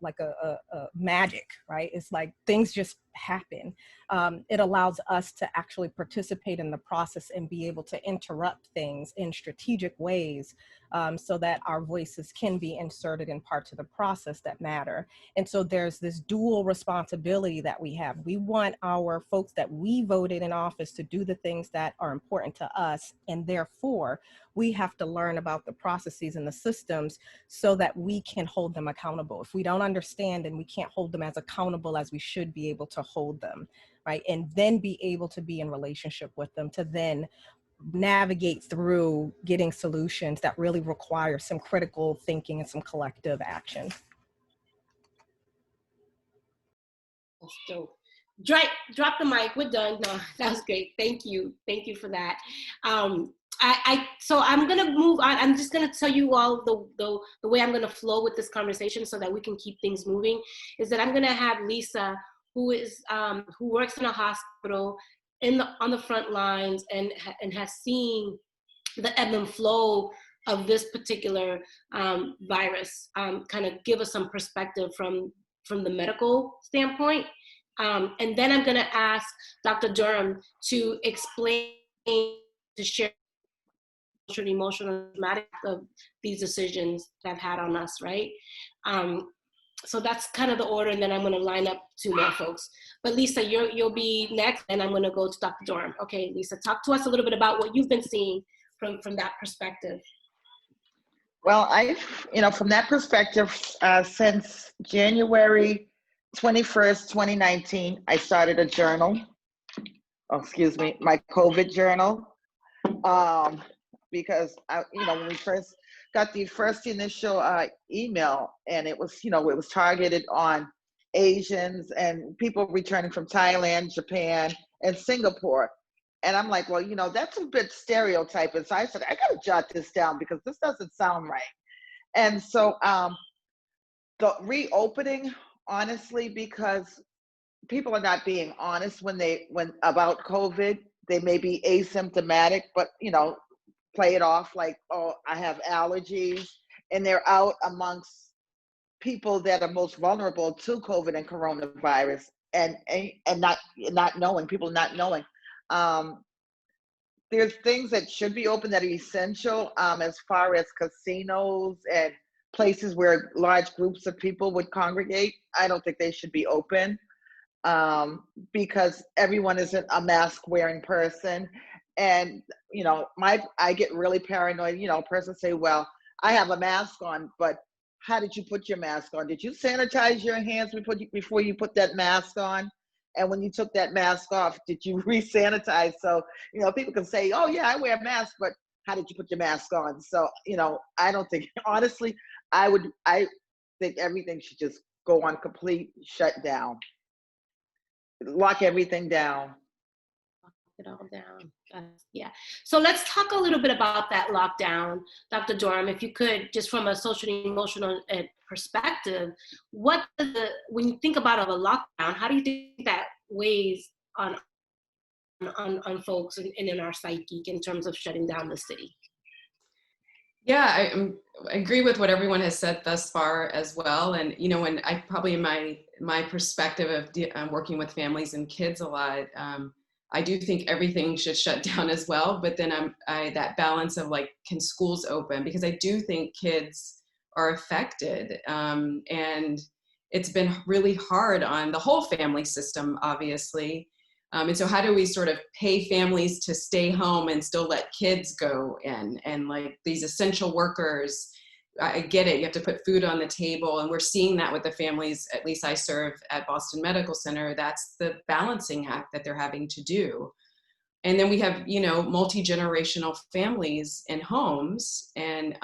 magic, right? It's like things just happen. It allows us to actually participate in the process and be able to interrupt things in strategic ways, so that our voices can be inserted in parts of the process that matter. And so there's this dual responsibility that we have. We want our folks that we voted in office to do the things that are important to us, and therefore we have to learn about the processes and the systems so that we can hold them accountable. If we don't understand, and we can't hold them as accountable as we should be able to hold them, right? And then be able to be in relationship with them to then navigate through getting solutions that really require some critical thinking and some collective action. That's dope. Drop the mic. We're done. No, that was great. Thank you for that. So I'm gonna move on. I'm just gonna tell you all the way I'm gonna flow with this conversation so that we can keep things moving. Is that I'm gonna have Lisa, who works in a hospital on the front lines and has seen the ebb and flow of this particular virus, kind of give us some perspective from from the medical standpoint. And then I'm gonna ask Dr. Durham to explain, to share social and emotional dramatic of these decisions that have had on us, right? So that's kind of the order, and then I'm gonna line up 2 more folks. But Lisa, you'll be next, and I'm gonna go to Dr. Durham. Okay, Lisa, talk to us a little bit about what you've been seeing from that perspective. Well, from that perspective, since January 21st, 2019, I started a journal. Oh, excuse me, my COVID journal. Because when we first got the first initial email, and it was, it was targeted on Asians and people returning from Thailand, Japan, and Singapore. And I'm like, well, that's a bit stereotyping. So I said, I got to jot this down because this doesn't sound right. And so the reopening, honestly, because people are not being honest when about COVID. They may be asymptomatic, but, play it off like, oh, I have allergies, and they're out amongst people that are most vulnerable to COVID and coronavirus, and not knowing, people not knowing. There's things that should be open that are essential, as far as casinos and places where large groups of people would congregate. I don't think they should be open, because everyone isn't a mask wearing person. And, I get really paranoid, a person say, well, I have a mask on, but how did you put your mask on? Did you sanitize your hands before you put that mask on? And when you took that mask off, did you re-sanitize? So, people can say, oh yeah, I wear a mask, but how did you put your mask on? So, I don't think, honestly, I think everything should just go on complete shutdown. Lock everything down. It all down. Yeah. So let's talk a little bit about that lockdown, Dr. Durham. If you could, just from a social and emotional perspective, when you think about a lockdown, how do you think that weighs on folks and in our psyche in terms of shutting down the city? Yeah, I agree with what everyone has said thus far as well. And when I probably in my perspective of working with families and kids a lot. I do think everything should shut down as well, but then that balance of like, can schools open? Because I do think kids are affected, and it's been really hard on the whole family system, obviously. And so how do we sort of pay families to stay home and still let kids go in? And like these essential workers, I get it, you have to put food on the table, and we're seeing that with the families, at least I serve at Boston Medical Center. That's the balancing act that they're having to do. And then we have, multi-generational families in homes, and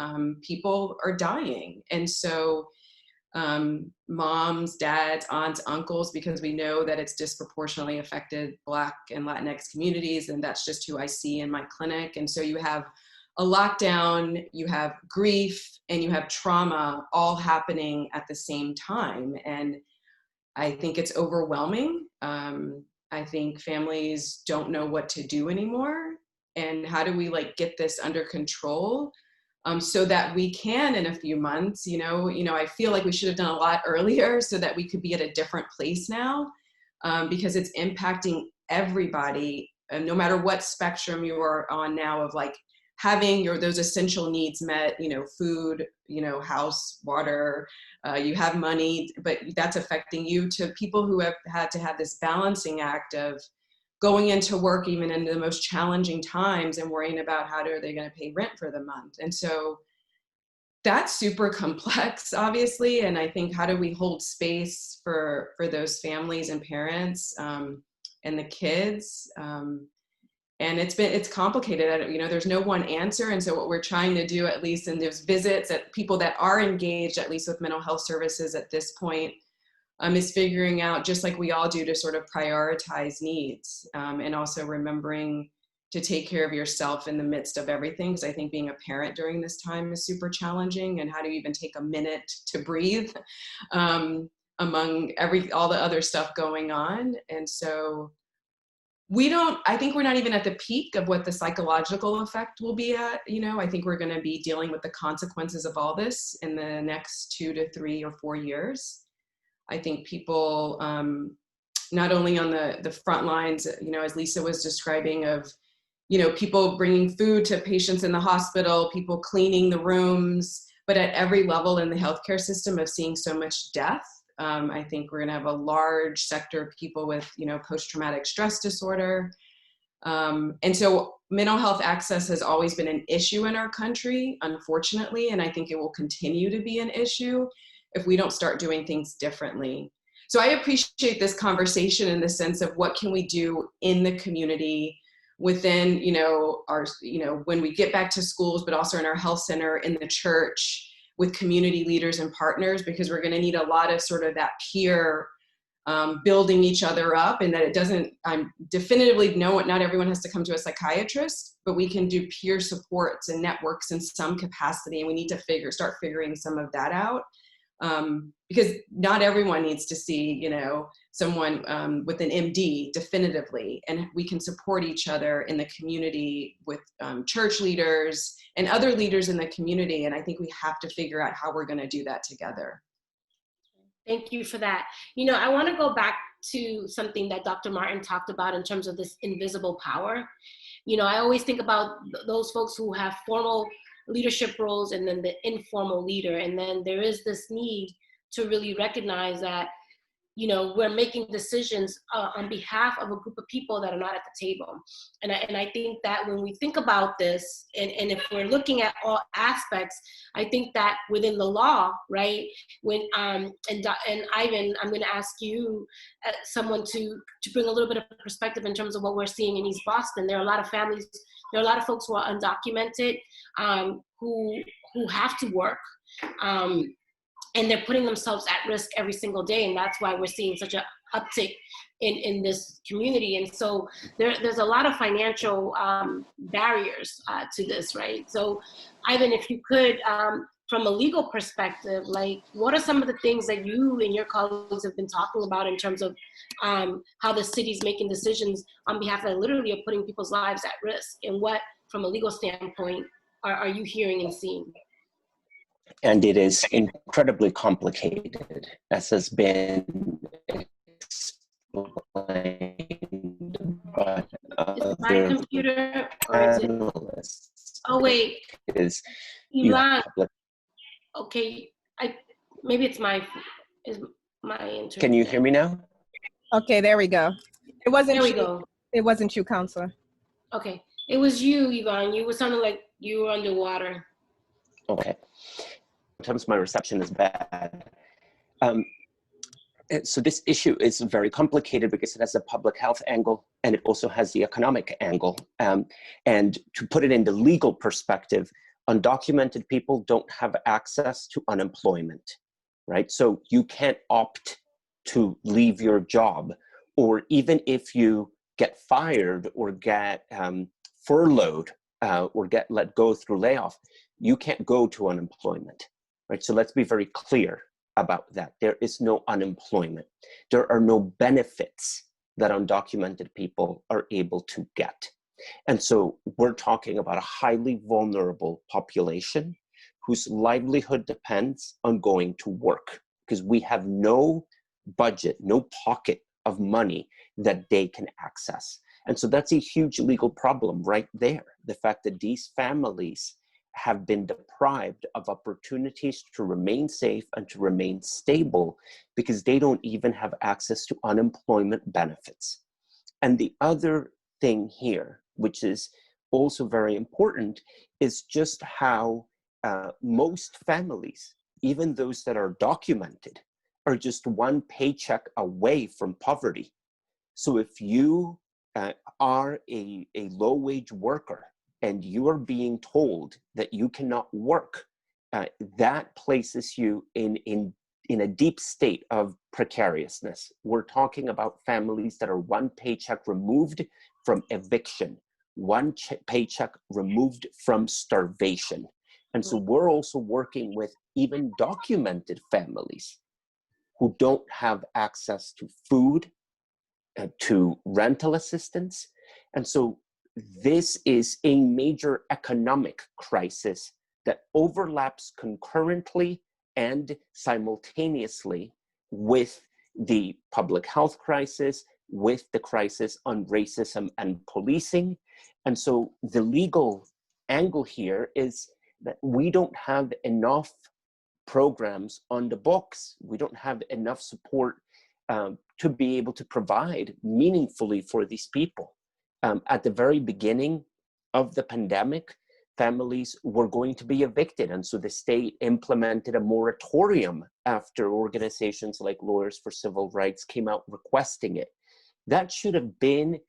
people are dying. And so moms, dads, aunts, uncles, because we know that it's disproportionately affected Black and Latinx communities, and that's just who I see in my clinic. And so you have a lockdown, you have grief, and you have trauma all happening at the same time. And I think it's overwhelming. I think families don't know what to do anymore. And how do we get this under control so that we can, in a few months, I feel like we should have done a lot earlier so that we could be at a different place now, because it's impacting everybody, no matter what spectrum you are on now of having those essential needs met, food, house, water, you have money, but that's affecting you, to people who have had to have this balancing act of going into work even in the most challenging times and worrying about how are they going to pay rent for the month. And so that's super complex, obviously. And I think, how do we hold space for those families and parents and the kids? And it's complicated. There's no one answer. And so what we're trying to do, at least in those visits at people that are engaged, at least with mental health services at this point, is figuring out, just like we all do, to sort of prioritize needs, and also remembering to take care of yourself in the midst of everything. Because I think being a parent during this time is super challenging. And how do you even take a minute to breathe among all the other stuff going on? And so I think we're not even at the peak of what the psychological effect will be at. I think we're going to be dealing with the consequences of all this in the next 2 to 3 or 4 years. I think people, not only on the front lines, you know, as Lisa was describing, of, you know, people bringing food to patients in the hospital, people cleaning the rooms, but at every level in the healthcare system of seeing so much death. I think we're gonna have a large sector of people with, you know, post-traumatic stress disorder. And so mental health access has always been an issue in our country, unfortunately, and I think it will continue to be an issue if we don't start doing things differently. So I appreciate this conversation in the sense of what can we do in the community within, you know, our, you know, when we get back to schools, but also in our health center, in the church, with community leaders and partners, because we're going to need a lot of sort of that peer building each other up, and that it doesn't, I'm definitively know not everyone has to come to a psychiatrist, but we can do peer supports and networks in some capacity, and we need to start figuring some of that out. Because not everyone needs to see, you know, someone with an MD definitively, and we can support each other in the community with church leaders and other leaders in the community. And I think we have to figure out how we're going to do that together. Thank you for that. You know, I want to go back to something that Dr. Martin talked about in terms of this invisible power. You know, I always think about those folks who have formal leadership roles and then the informal leader. And then there is this need to really recognize that, you know, we're making decisions on behalf of a group of people that are not at the table. And I think that when we think about this, and if we're looking at all aspects, I think that within the law, right, when, and Ivan, I'm gonna ask you, someone to bring a little bit of perspective in terms of what we're seeing in East Boston. There are a lot of families, there are a lot of folks who are undocumented, who have to work. And they're putting themselves at risk every single day. And that's why we're seeing such an uptick in this community. And so there's a lot of financial barriers to this, right? So Ivan, if you could, from a legal perspective, like what are some of the things that you and your colleagues have been talking about in terms of how the city's making decisions on behalf that literally are putting people's lives at risk? And what, from a legal standpoint, are you hearing and seeing? And it is incredibly complicated, as has been explained by Is my computer, or is it? Oh wait, Ivan. Okay, maybe it's my internet. Can you hear me now? Okay, there we go. It wasn't. There we go. It wasn't you, Councilor. Okay, it was you, Ivan. You were sounding like you were underwater. Okay. Sometimes my reception is bad. So this issue is very complicated because it has a public health angle and it also has the economic angle. And to put it in the legal perspective, undocumented people don't have access to unemployment, right? So you can't opt to leave your job, or even if you get fired or get furloughed or get let go through layoff, you can't go to unemployment. Right, so let's be very clear about that. There is no unemployment. There are no benefits that undocumented people are able to get. And so we're talking about a highly vulnerable population whose livelihood depends on going to work, because we have no budget, no pocket of money that they can access. And so that's a huge legal problem right there. The fact that these families have been deprived of opportunities to remain safe and to remain stable because they don't even have access to unemployment benefits. And the other thing here, which is also very important, is just how most families, even those that are documented, are just one paycheck away from poverty. So if you are a low-wage worker, and you are being told that you cannot work, that places you in a deep state of precariousness. We're talking about families that are one paycheck removed from eviction, one paycheck removed from starvation. And so we're also working with even documented families who don't have access to food, to rental assistance. And so this is a major economic crisis that overlaps concurrently and simultaneously with the public health crisis, with the crisis on racism and policing. And so the legal angle here is that we don't have enough programs on the books. We don't have enough support to be able to provide meaningfully for these people. At the very beginning of the pandemic, families were going to be evicted. And so the state implemented a moratorium after organizations like Lawyers for Civil Rights came out requesting it. That should have been,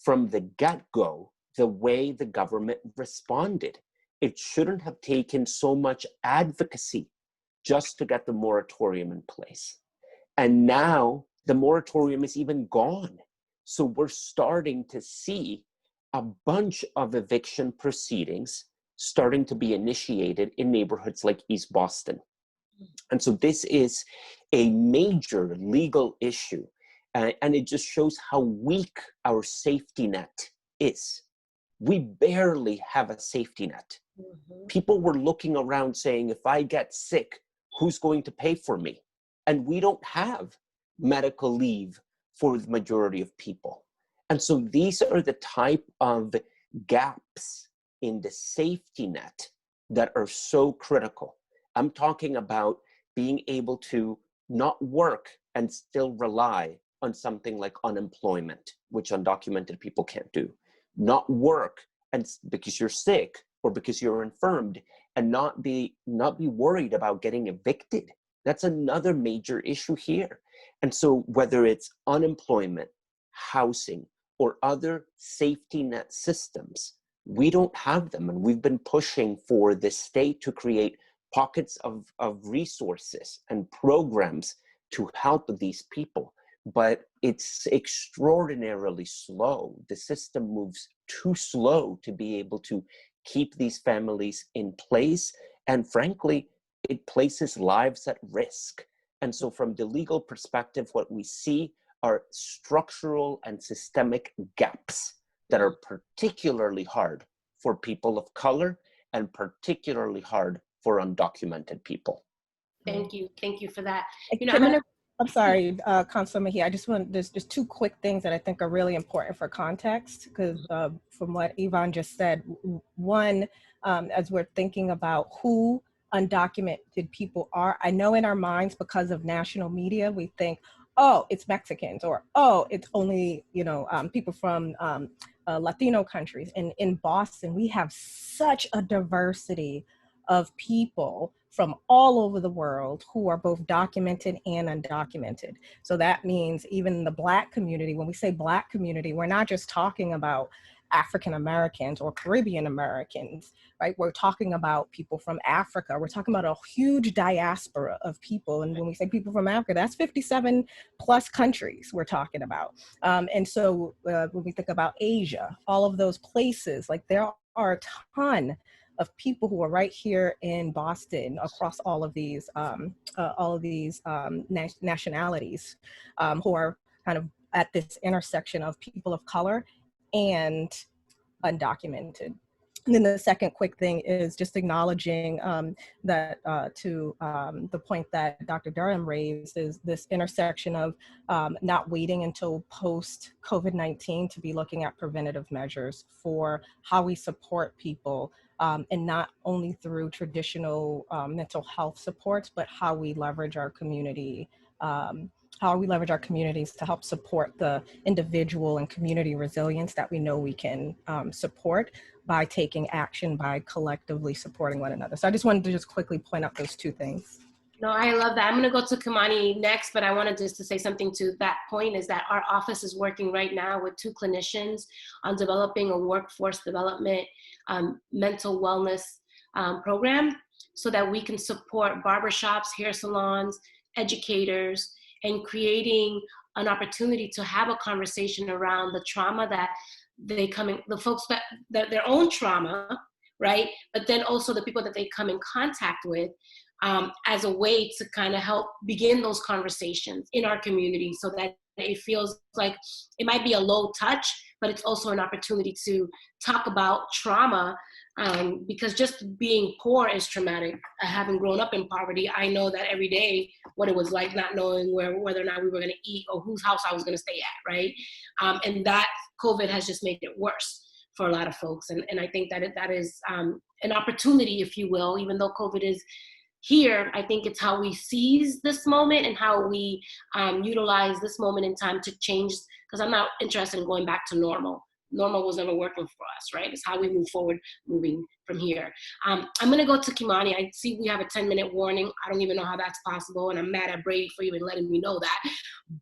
from the get-go, the way the government responded. It shouldn't have taken so much advocacy just to get the moratorium in place. And now the moratorium is even gone. So we're starting to see a bunch of eviction proceedings starting to be initiated in neighborhoods like East Boston. And so this is a major legal issue. And it just shows how weak our safety net is. We barely have a safety net. People were looking around saying, if I get sick, who's going to pay for me? And we don't have medical leave for the majority of people. And so these are the type of gaps in the safety net that are so critical. I'm talking about being able to not work and still rely on something like unemployment, which undocumented people can't do. Not work and because you're sick or because you're infirmed, and not be worried about getting evicted. That's another major issue here. And so whether it's unemployment, housing, or other safety net systems, we don't have them. And we've been pushing for the state to create pockets of resources and programs to help these people. But it's extraordinarily slow. The system moves too slow to be able to keep these families in place. And frankly, it places lives at risk. And so from the legal perspective, what we see are structural and systemic gaps that are particularly hard for people of color and particularly hard for undocumented people. Thank you for that. I'm sorry, Councilor Mejia, I just want, there's just two quick things that I think are really important for context, because from what Yvonne just said, one, as we're thinking about who undocumented people are, I know in our minds, because of national media, we think, oh, it's Mexicans, or, oh, it's only, people from Latino countries. And in Boston, we have such a diversity of people from all over the world who are both documented and undocumented. So that means even the Black community, when we say Black community, we're not just talking about African Americans or Caribbean Americans, right? We're talking about people from Africa. We're talking about a huge diaspora of people. And when we say people from Africa, that's 57 plus countries we're talking about. And so when we think about Asia, all of those places, like there are a ton of people who are right here in Boston across all of these nationalities who are kind of at this intersection of people of color and undocumented. And then the second quick thing is just acknowledging that to the point that Dr. Durham raised is this intersection of not waiting until post-COVID-19 to be looking at preventative measures for how we support people, and not only through traditional mental health supports, but how we leverage our community, to help support the individual and community resilience that we know we can support by taking action, by collectively supporting one another. So I just wanted to just quickly point out those two things. No, I love that. I'm going to go to Kamani next, but I wanted just to say something to that point, is that our office is working right now with 2 clinicians on developing a workforce development mental wellness program so that we can support barbershops, hair salons, educators, and creating an opportunity to have a conversation around the trauma that the folks that their own trauma, right? But then also the people that they come in contact with, as a way to kind of help begin those conversations in our community, so that it feels like it might be a low touch, but it's also an opportunity to talk about trauma because just being poor is traumatic. Having grown up in poverty, I know that every day what it was like not knowing whether or not we were going to eat or whose house I was going to stay at, right? And that COVID has just made it worse for a lot of folks. And I think that that is an opportunity, if you will, even though COVID is here. I think it's how we seize this moment and how we utilize this moment in time to change, because I'm not interested in going back to normal. Normal was never working for us, right? It's how we move forward, moving from here. I'm gonna go to Kimani. I see we have a 10-minute warning. I don't even know how that's possible, and I'm mad at Brady for even letting me know that.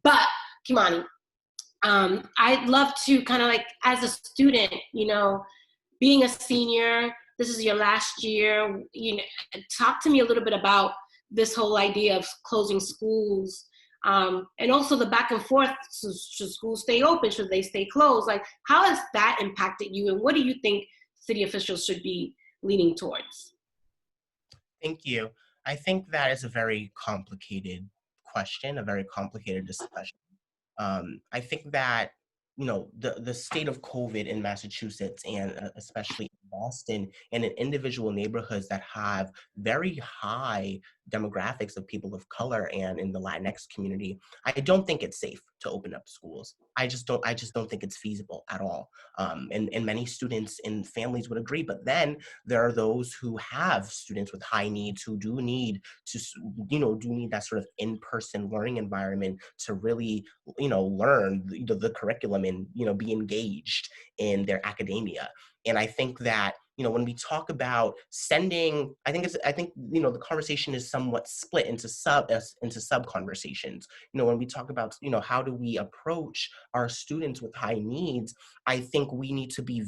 But Kimani, I'd love to kind of like, as a student, you know, being a senior, this is your last year, you know, talk to me a little bit about this whole idea of closing schools, and also the back and forth. Should schools stay open? Should they stay closed? Like, how has that impacted you? And what do you think city officials should be leaning towards? Thank you. I think that is a very complicated question, a very complicated discussion. I think that, you know, the state of COVID in Massachusetts, and especially in Boston, and in individual neighborhoods that have very high demographics of people of color and in the Latinx community, I don't think it's safe to open up schools. I just don't think it's feasible at all. And many students and families would agree. But then there are those who have students with high needs who do need to, you know, do need that sort of in-person learning environment to really, you know, learn the curriculum and, you know, be engaged in their academia. And I think that, you know, when we talk about sending, I think you know, the conversation is somewhat split into sub conversations. You know, when we talk about, you know, how do we approach our students with high needs, I think we need to be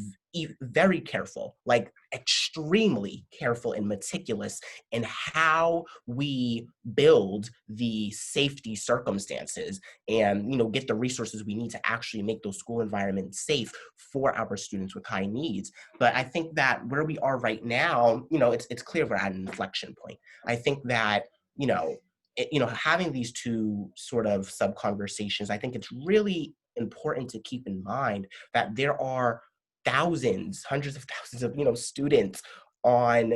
very careful, like extremely careful and meticulous in how we build the safety circumstances and, you know, get the resources we need to actually make those school environments safe for our students with high needs. But I think that where we are right now, you know, it's clear we're at an inflection point. I think that, you know, having these two sort of sub conversations, I think it's really important to keep in mind that there are thousands, hundreds of thousands of, you know, students on,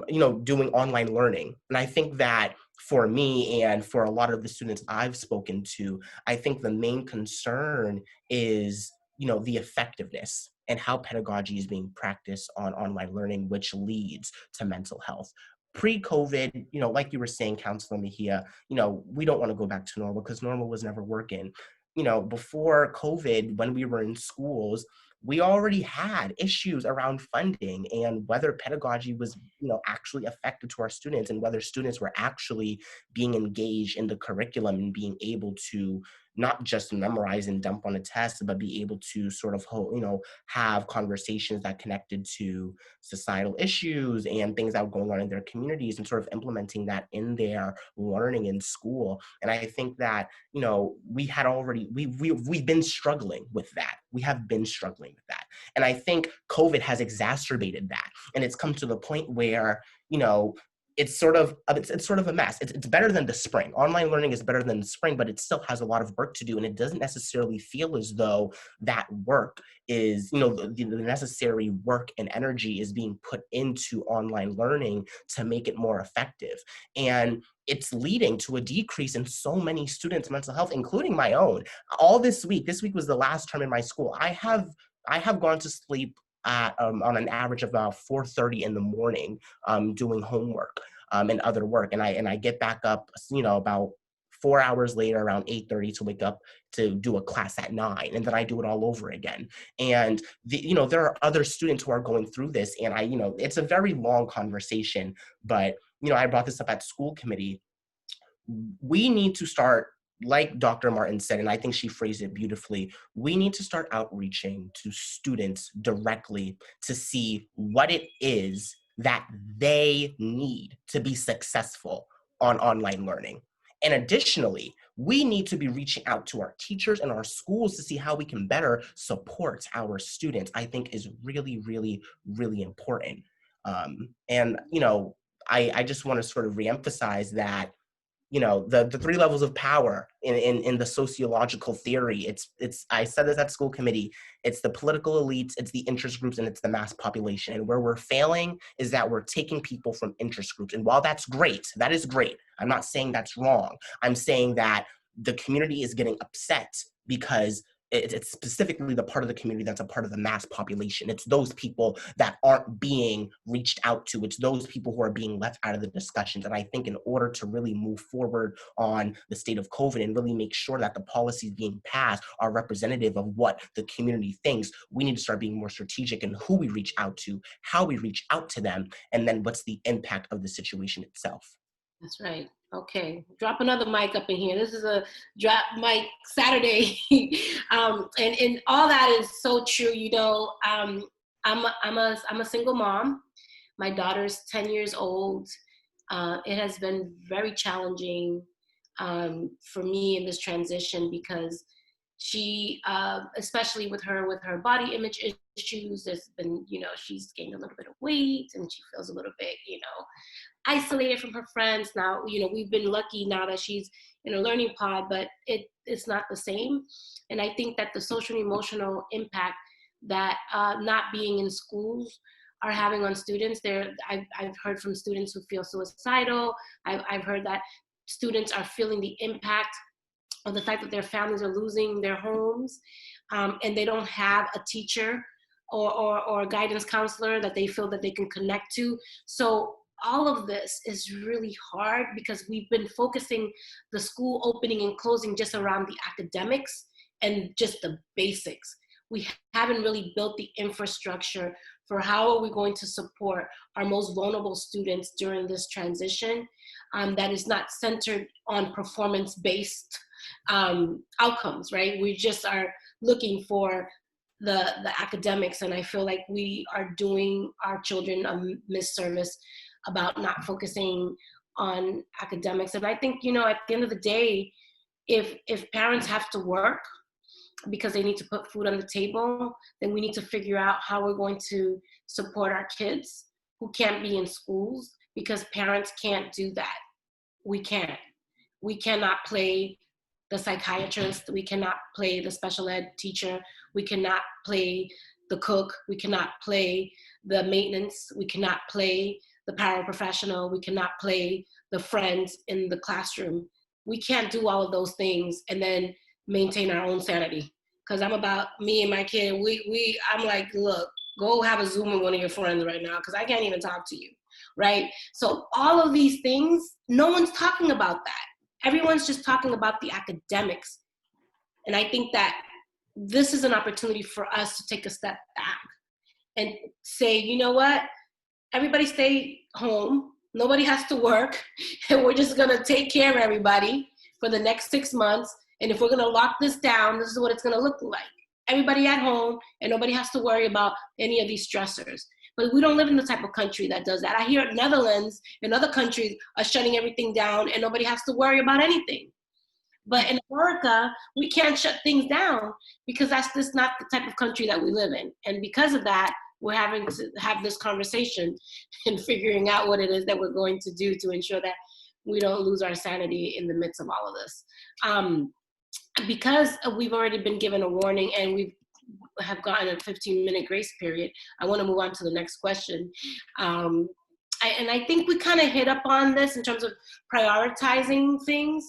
you know, doing online learning. And I think that for me and for a lot of the students I've spoken to, I think the main concern is, you know, the effectiveness and how pedagogy is being practiced on online learning, which leads to mental health. Pre-COVID, you know, like you were saying, Councilor Mejia, you know, we don't want to go back to normal because normal was never working. You know, before COVID, when we were in schools, we already had issues around funding and whether pedagogy was, you know, actually effective to our students and whether students were actually being engaged in the curriculum and being able to not just memorize and dump on a test, but be able to sort of, you know, have conversations that connected to societal issues and things that were going on in their communities and sort of implementing that in their learning in school. And I think that, you know, we've been struggling with that. We have been struggling with that. And I think COVID has exacerbated that. And it's come to the point where, you know, it's sort of a mess. It's better than the spring. Online learning is better than the spring, but it still has a lot of work to do. And it doesn't necessarily feel as though that work is, you know, the necessary work and energy is being put into online learning to make it more effective. And it's leading to a decrease in so many students' mental health, including my own. All this week was the last term in my school. I have gone to sleep on an average of about 4:30 in the morning, doing homework and other work, and I get back up, you know, about 4 hours later, around 8:30, to wake up to do a class at 9, and then I do it all over again. And you know, there are other students who are going through this, and you know, it's a very long conversation, but you know, I brought this up at school committee. We need to start, like Dr. Martin said, and I think she phrased it beautifully, we need to start outreaching to students directly to see what it is that they need to be successful on online learning. And additionally, we need to be reaching out to our teachers and our schools to see how we can better support our students, I think is really, really, really important. And, you know, I just want to sort of reemphasize that the three levels of power in the sociological theory. I said this at school committee. It's the political elites, it's the interest groups, and it's the mass population. And where we're failing is that we're taking people from interest groups. And while that's great, that is great. I'm not saying that's wrong. I'm saying that the community is getting upset because it's specifically the part of the community that's a part of the mass population. It's those people that aren't being reached out to. It's those people who are being left out of the discussions. And I think in order to really move forward on the state of COVID and really make sure that the policies being passed are representative of what the community thinks, we need to start being more strategic in who we reach out to, how we reach out to them, and then what's the impact of the situation itself. That's right. Okay, drop another mic up in here. This is a drop mic Saturday, and all that is so true. I'm a single mom. My daughter's 10 years old. It has been very challenging for me in this transition because she, especially with her body image issues, there's been, she's gained a little bit of weight and she feels a little bit, isolated from her friends. Now, we've been lucky now that she's in a learning pod, but it's not the same. And I think that the social and emotional impact that not being in schools are having on students, I've heard from students who feel suicidal. I've heard that students are feeling the impact of the fact that their families are losing their homes, and they don't have a teacher or a guidance counselor that they feel that they can connect to. So all of this is really hard because we've been focusing the school opening and closing just around the academics and just the basics. We haven't really built the infrastructure for how are we going to support our most vulnerable students during this transition that is not centered on performance-based outcomes, right? We just are looking for the academics, and I feel like we are doing our children a misservice about not focusing on academics. And I think, at the end of the day, if parents have to work because they need to put food on the table, then we need to figure out how we're going to support our kids who can't be in schools because parents can't do that. We can't. We cannot play the psychiatrist. We cannot play the special ed teacher. We cannot play the cook. We cannot play the maintenance. We cannot play the paraprofessional. We cannot play the friends in the classroom. We can't do all of those things and then maintain our own sanity. Because I'm about me and my kid. I'm like, look, go have a Zoom with one of your friends right now because I can't even talk to you, right? So all of these things, no one's talking about that. Everyone's just talking about the academics. And I think that this is an opportunity for us to take a step back and say, you know what? Everybody stay home. Nobody has to work. And we're just going to take care of everybody for the next 6 months. And if we're going to lock this down, this is what it's going to look like. Everybody at home, and nobody has to worry about any of these stressors. But we don't live in the type of country that does that. I hear Netherlands and other countries are shutting everything down and nobody has to worry about anything. But in America, we can't shut things down because that's just not the type of country that we live in. And because of that, we're having to have this conversation and figuring out what it is that we're going to do to ensure that we don't lose our sanity in the midst of all of this. Because we've already been given a warning and we have gotten a 15-minute grace period, I want to move on to the next question. And I think we kind of hit up on this in terms of prioritizing things.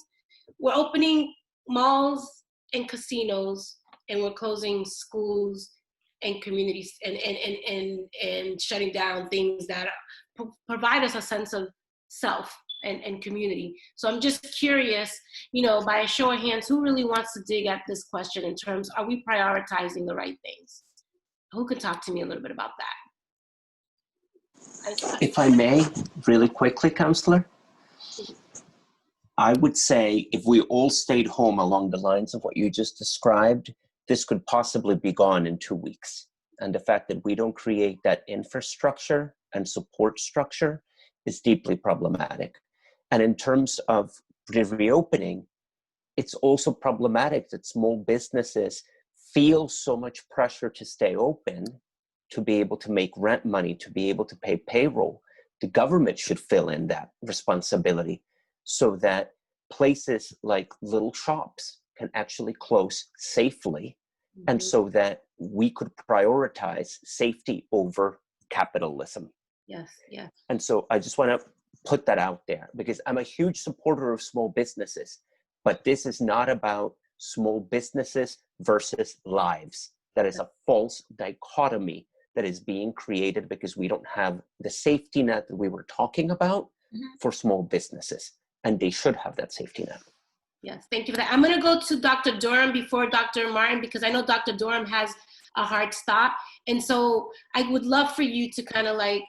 We're opening malls and casinos, and we're closing schools and communities and shutting down things that provide us a sense of self and community. So I'm just curious, by a show of hands, who really wants to dig at this question in terms, are we prioritizing the right things? Who could talk to me a little bit about that? If I may, really quickly, Councilor, I would say if we all stayed home along the lines of what you just described, this could possibly be gone in 2 weeks. And the fact that we don't create that infrastructure and support structure is deeply problematic. And in terms of the reopening, it's also problematic that small businesses feel so much pressure to stay open, to be able to make rent money, to be able to pay payroll. The government should fill in that responsibility so that places like little shops can actually close safely, and so that we could prioritize safety over capitalism. Yes, yes. And so I just want to put that out there, because I'm a huge supporter of small businesses, but this is not about small businesses versus lives. That is a false dichotomy that is being created because we don't have the safety net that we were talking about for small businesses, and they should have that safety net. Yes, thank you for that. I'm going to go to Dr. Durham before Dr. Martin, because I know Dr. Durham has a hard stop. And so I would love for you to kind of like,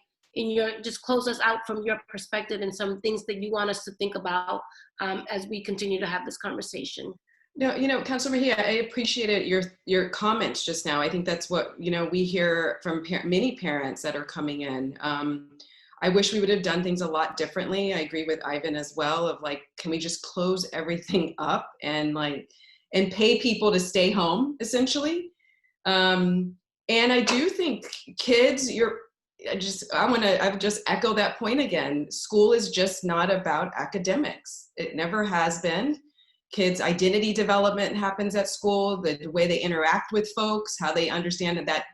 just close us out from your perspective and some things that you want us to think about as we continue to have this conversation. No, Councilor Mejia, I appreciated your comments just now. I think that's what, we hear from many parents that are coming in. I wish we would have done things a lot differently. I agree with Ivan as well, of like, can we just close everything up and pay people to stay home, essentially? And I do think kids, I would just echo that point again. School is just not about academics. It never has been. Kids' identity development happens at school, the way they interact with folks, how they understand that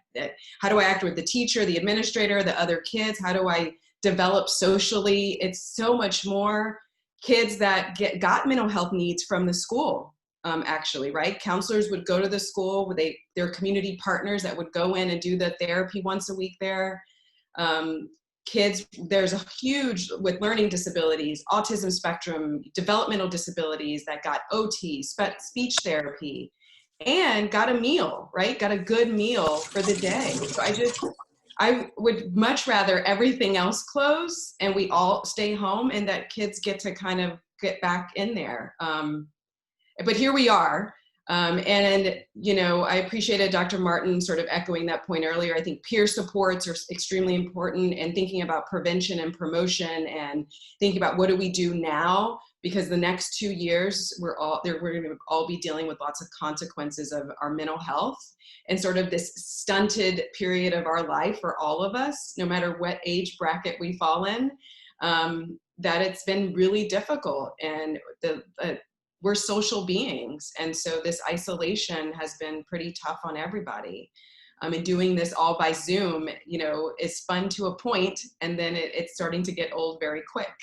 how do I act with the teacher, the administrator, the other kids, how do I develop socially? It's so much more. Kids that got mental health needs from the school, actually, right? Counselors would go to the school, they're community partners that would go in and do the therapy once a week there. Kids, there's a huge, with learning disabilities, autism spectrum, developmental disabilities that got OT, speech therapy, and got a meal, right? Got a good meal for the day. So I would much rather everything else close and we all stay home and that kids get to kind of get back in there. But here we are. I appreciated Dr. Martin sort of echoing that point earlier. I think peer supports are extremely important, and thinking about prevention and promotion and thinking about what do we do now, because the next 2 years, we're going to all be dealing with lots of consequences of our mental health and sort of this stunted period of our life for all of us, no matter what age bracket we fall in, that it's been really difficult. And we're social beings. And so this isolation has been pretty tough on everybody. And doing this all by Zoom, is fun to a point, and then it's starting to get old very quick.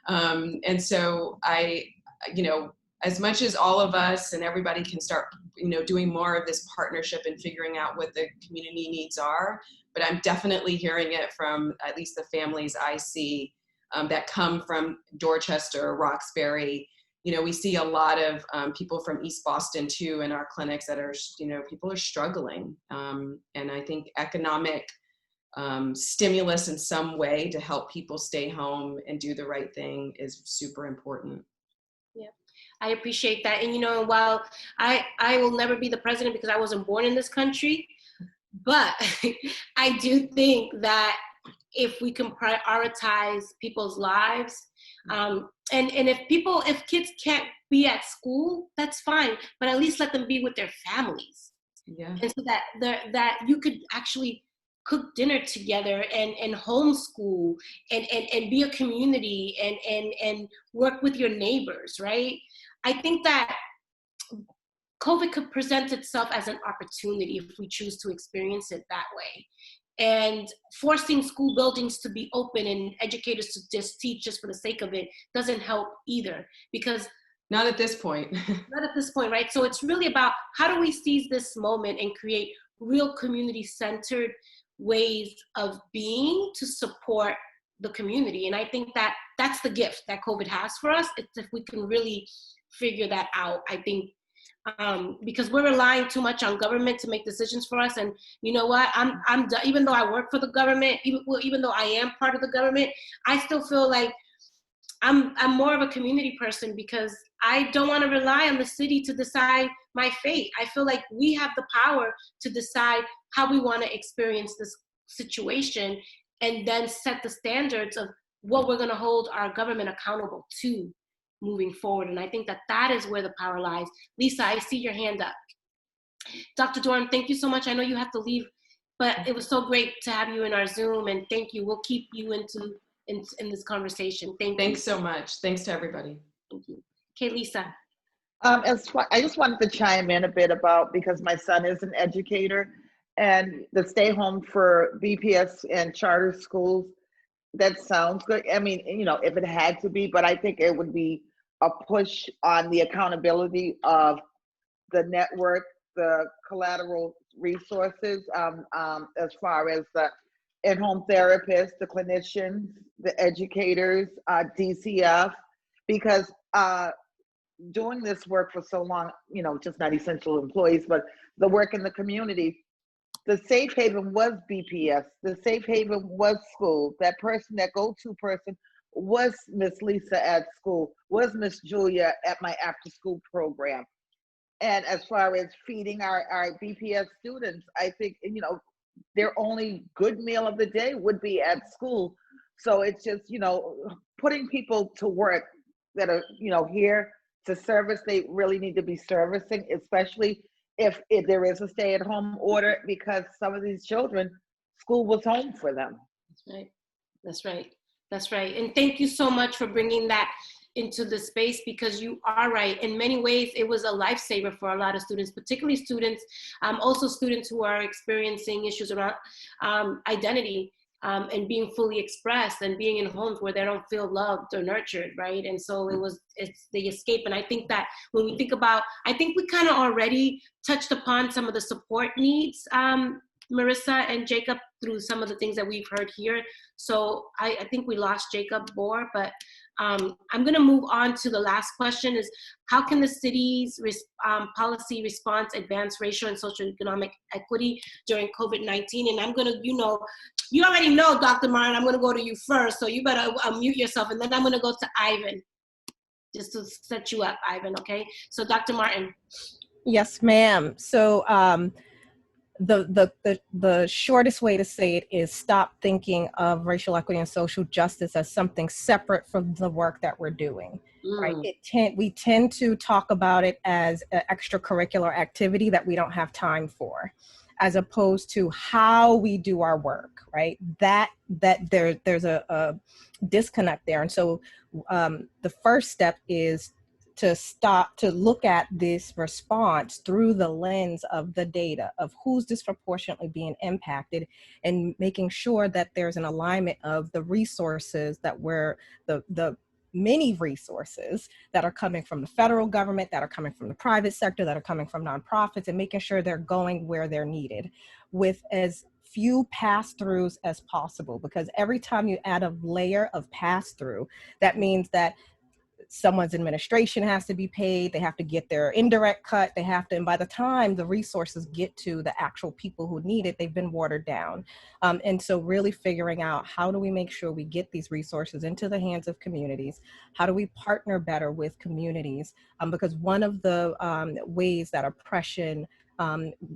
And so as much as all of us and everybody can start, doing more of this partnership and figuring out what the community needs are, but I'm definitely hearing it from at least the families I see that come from Dorchester, Roxbury. We see a lot of people from East Boston too in our clinics that are, people are struggling. And I think economic stimulus in some way to help people stay home and do the right thing is super important. Yeah, I appreciate that. And, while I will never be the president because I wasn't born in this country, but I do think that if we can prioritize people's lives, and if kids can't be at school, that's fine, but at least let them be with their families. Yeah. And so that you could actually cook dinner together and homeschool and be a community and work with your neighbors, right? I think that COVID could present itself as an opportunity if we choose to experience it that way. And forcing school buildings to be open and educators to just teach just for the sake of it doesn't help either, because not at this point. Not at this point, right? So it's really about how do we seize this moment and create real community-centered ways of being to support the community. And I think that that's the gift that COVID has for us. It's if we can really figure that out, I think, because we're relying too much on government to make decisions for us. And you know what? I'm even though I work for the government, even though I am part of the government, I still feel like I'm more of a community person, because I don't want to rely on the city to decide my fate. I feel like we have the power to decide how we want to experience this situation, and then set the standards of what we're going to hold our government accountable to moving forward. And I think that is where the power lies. Lisa, I see your hand up. Dr. Durham, thank you so much. I know you have to leave, but it was so great to have you in our Zoom, and thank you. We'll keep you in this conversation. Thanks so much. Thanks to everybody. Thank you. Okay, Lisa. I just wanted to chime in a bit about, because my son is an educator, and the stay home for BPS and charter schools, that sounds good. I mean, if it had to be, but I think it would be a push on the accountability of the network, the collateral resources, as far as the in-home therapists, the clinicians, the educators, DCF, because doing this work for so long, just not essential employees, but the work in the community, the safe haven was BPS, the safe haven was school. That person, that go-to person was Miss Lisa at school, was Miss Julia at my after-school program. And as far as feeding our BPS students, I think, their only good meal of the day would be at school. So it's just, putting people to work that are, here to service, they really need to be servicing, especially if there is a stay-at-home order, because some of these children, school was home for them. That's right. That's right. That's right. And thank you so much for bringing that into the space, because you are right. In many ways, it was a lifesaver for a lot of students, particularly students, also students who are experiencing issues around identity and being fully expressed, and being in homes where they don't feel loved or nurtured, right? And so it's the escape. And I think that when we think about, I think we kind of already touched upon some of the support needs, Marissa and Jacob, through some of the things that we've heard here. So I think we lost Jacob Bohr, but I'm going to move on to the last question: is how can the city's policy response advance racial and socioeconomic equity during COVID-19? And I'm going to, you already know, Dr. Martin, I'm going to go to you first, so you better unmute yourself, and then I'm going to go to Ivan, just to set you up, Ivan, okay? So Dr. Martin. Yes, ma'am. So the shortest way to say it is stop thinking of racial equity and social justice as something separate from the work that we're doing. Right? We tend to talk about it as an extracurricular activity that we don't have time for, as opposed to how we do our work. Right? That there's a disconnect there, and so the first step is to stop to look at this response through the lens of the data of who's disproportionately being impacted, and making sure that there's an alignment of the resources that the many resources that are coming from the federal government, that are coming from the private sector, that are coming from nonprofits, and making sure they're going where they're needed with as few pass-throughs as possible. Because every time you add a layer of pass-through, that means that someone's administration has to be paid, they have to get their indirect cut, and by the time the resources get to the actual people who need it, they've been watered down. And so really figuring out, how do we make sure we get these resources into the hands of communities? How do we partner better with communities? Because one of the ways that oppression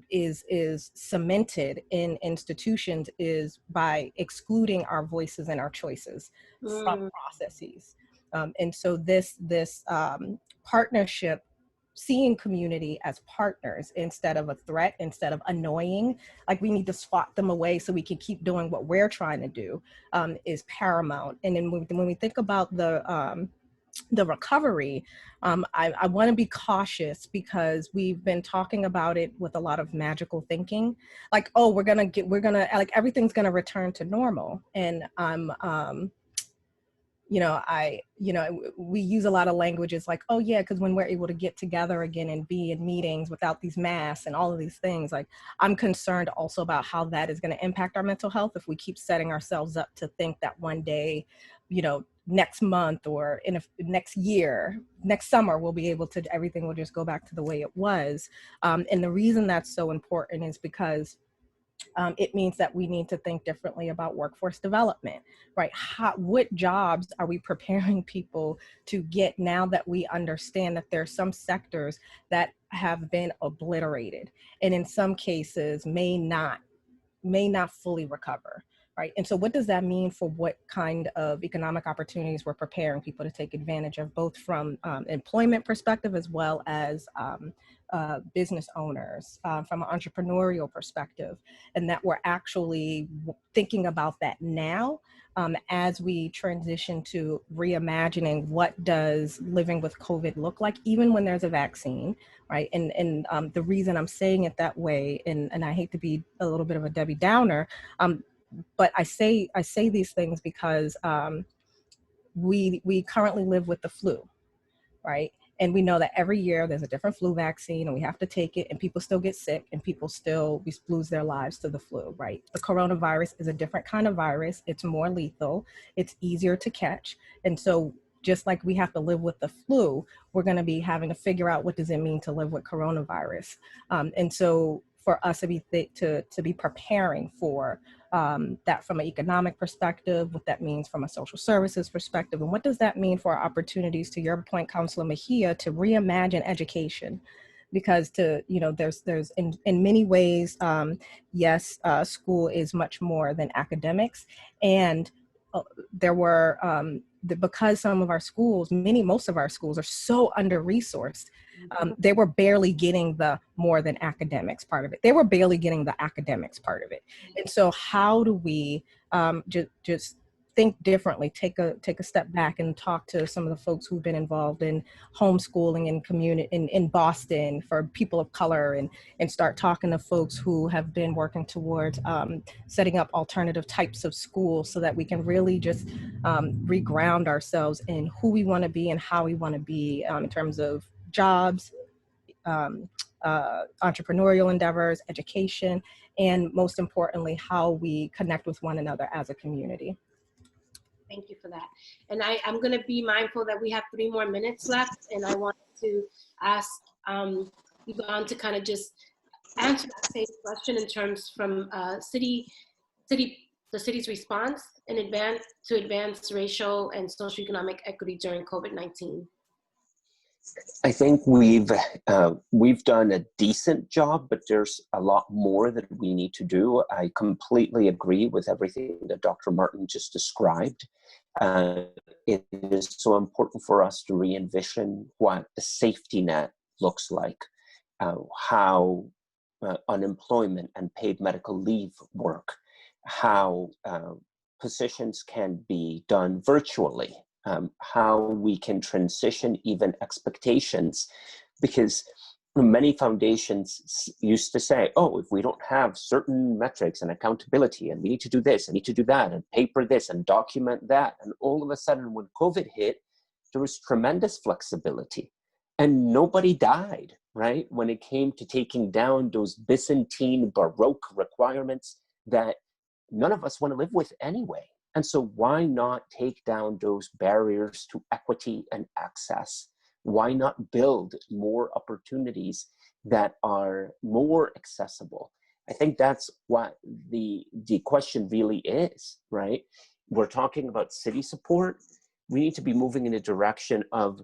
is cemented in institutions is by excluding our voices and our choices from processes. And so this partnership, seeing community as partners instead of a threat, instead of annoying, like we need to swat them away so we can keep doing what we're trying to do, is paramount. And then when we think about the recovery, I want to be cautious, because we've been talking about it with a lot of magical thinking, like, oh, we're gonna like everything's gonna return to normal. And we use a lot of languages like, oh yeah, because when we're able to get together again and be in meetings without these masks and all of these things, like, I'm concerned also about how that is going to impact our mental health if we keep setting ourselves up to think that one day, next month or next year, next summer, we'll be able to, everything will just go back to the way it was. And the reason that's so important is because it means that we need to think differently about workforce development, right? What jobs are we preparing people to get now that we understand that there are some sectors that have been obliterated, and in some cases may not fully recover, right? And so what does that mean for what kind of economic opportunities we're preparing people to take advantage of, both from employment perspective as well as business owners from an entrepreneurial perspective, and that we're actually thinking about that now as we transition to reimagining what does living with COVID look like, even when there's a vaccine, right? And the reason I'm saying it that way, and I hate to be a little bit of a Debbie Downer, but I say these things because we currently live with the flu, right? And we know that every year there's a different flu vaccine and we have to take it, and people still get sick and people still lose their lives to the flu, right? The coronavirus is a different kind of virus. It's more lethal. It's easier to catch. And so just like we have to live with the flu, we're going to be having to figure out what does it mean to live with coronavirus. And so for us to be preparing for that from an economic perspective, what that means from a social services perspective, and what does that mean for our opportunities, to your point, Councilor Mejia, to reimagine education. Because there's in many ways, yes, school is much more than academics, and there were because some of our schools, most of our schools are so under-resourced, they were barely getting the more than academics part of it. They were barely getting the academics part of it. And so how do we just think differently, take a step back and talk to some of the folks who've been involved in homeschooling and community in Boston for people of color, and start talking to folks who have been working towards setting up alternative types of schools, so that we can really just reground ourselves in who we want to be and how we want to be in terms of jobs, entrepreneurial endeavors, education, and most importantly, how we connect with one another as a community. Thank you for that. And I'm going to be mindful that we have 3 more minutes left, and I want to ask Yvonne to kind of just answer the same question in terms from the city's response to advance racial and socioeconomic equity during COVID-19. I think we've done a decent job, but there's a lot more that we need to do. I completely agree with everything that Dr. Martin just described. It is so important for us to re-envision what the safety net looks like, how unemployment and paid medical leave work, how positions can be done virtually, how we can transition even expectations, because many foundations used to say, oh, if we don't have certain metrics and accountability, and we need to do this, and need to do that, and paper this, and document that, and all of a sudden when COVID hit, there was tremendous flexibility, and nobody died, right? When it came to taking down those Byzantine Baroque requirements that none of us want to live with anyway. And so why not take down those barriers to equity and access? Why not build more opportunities that are more accessible? I think that's what the question really is, right? We're talking about city support. We need to be moving in a direction of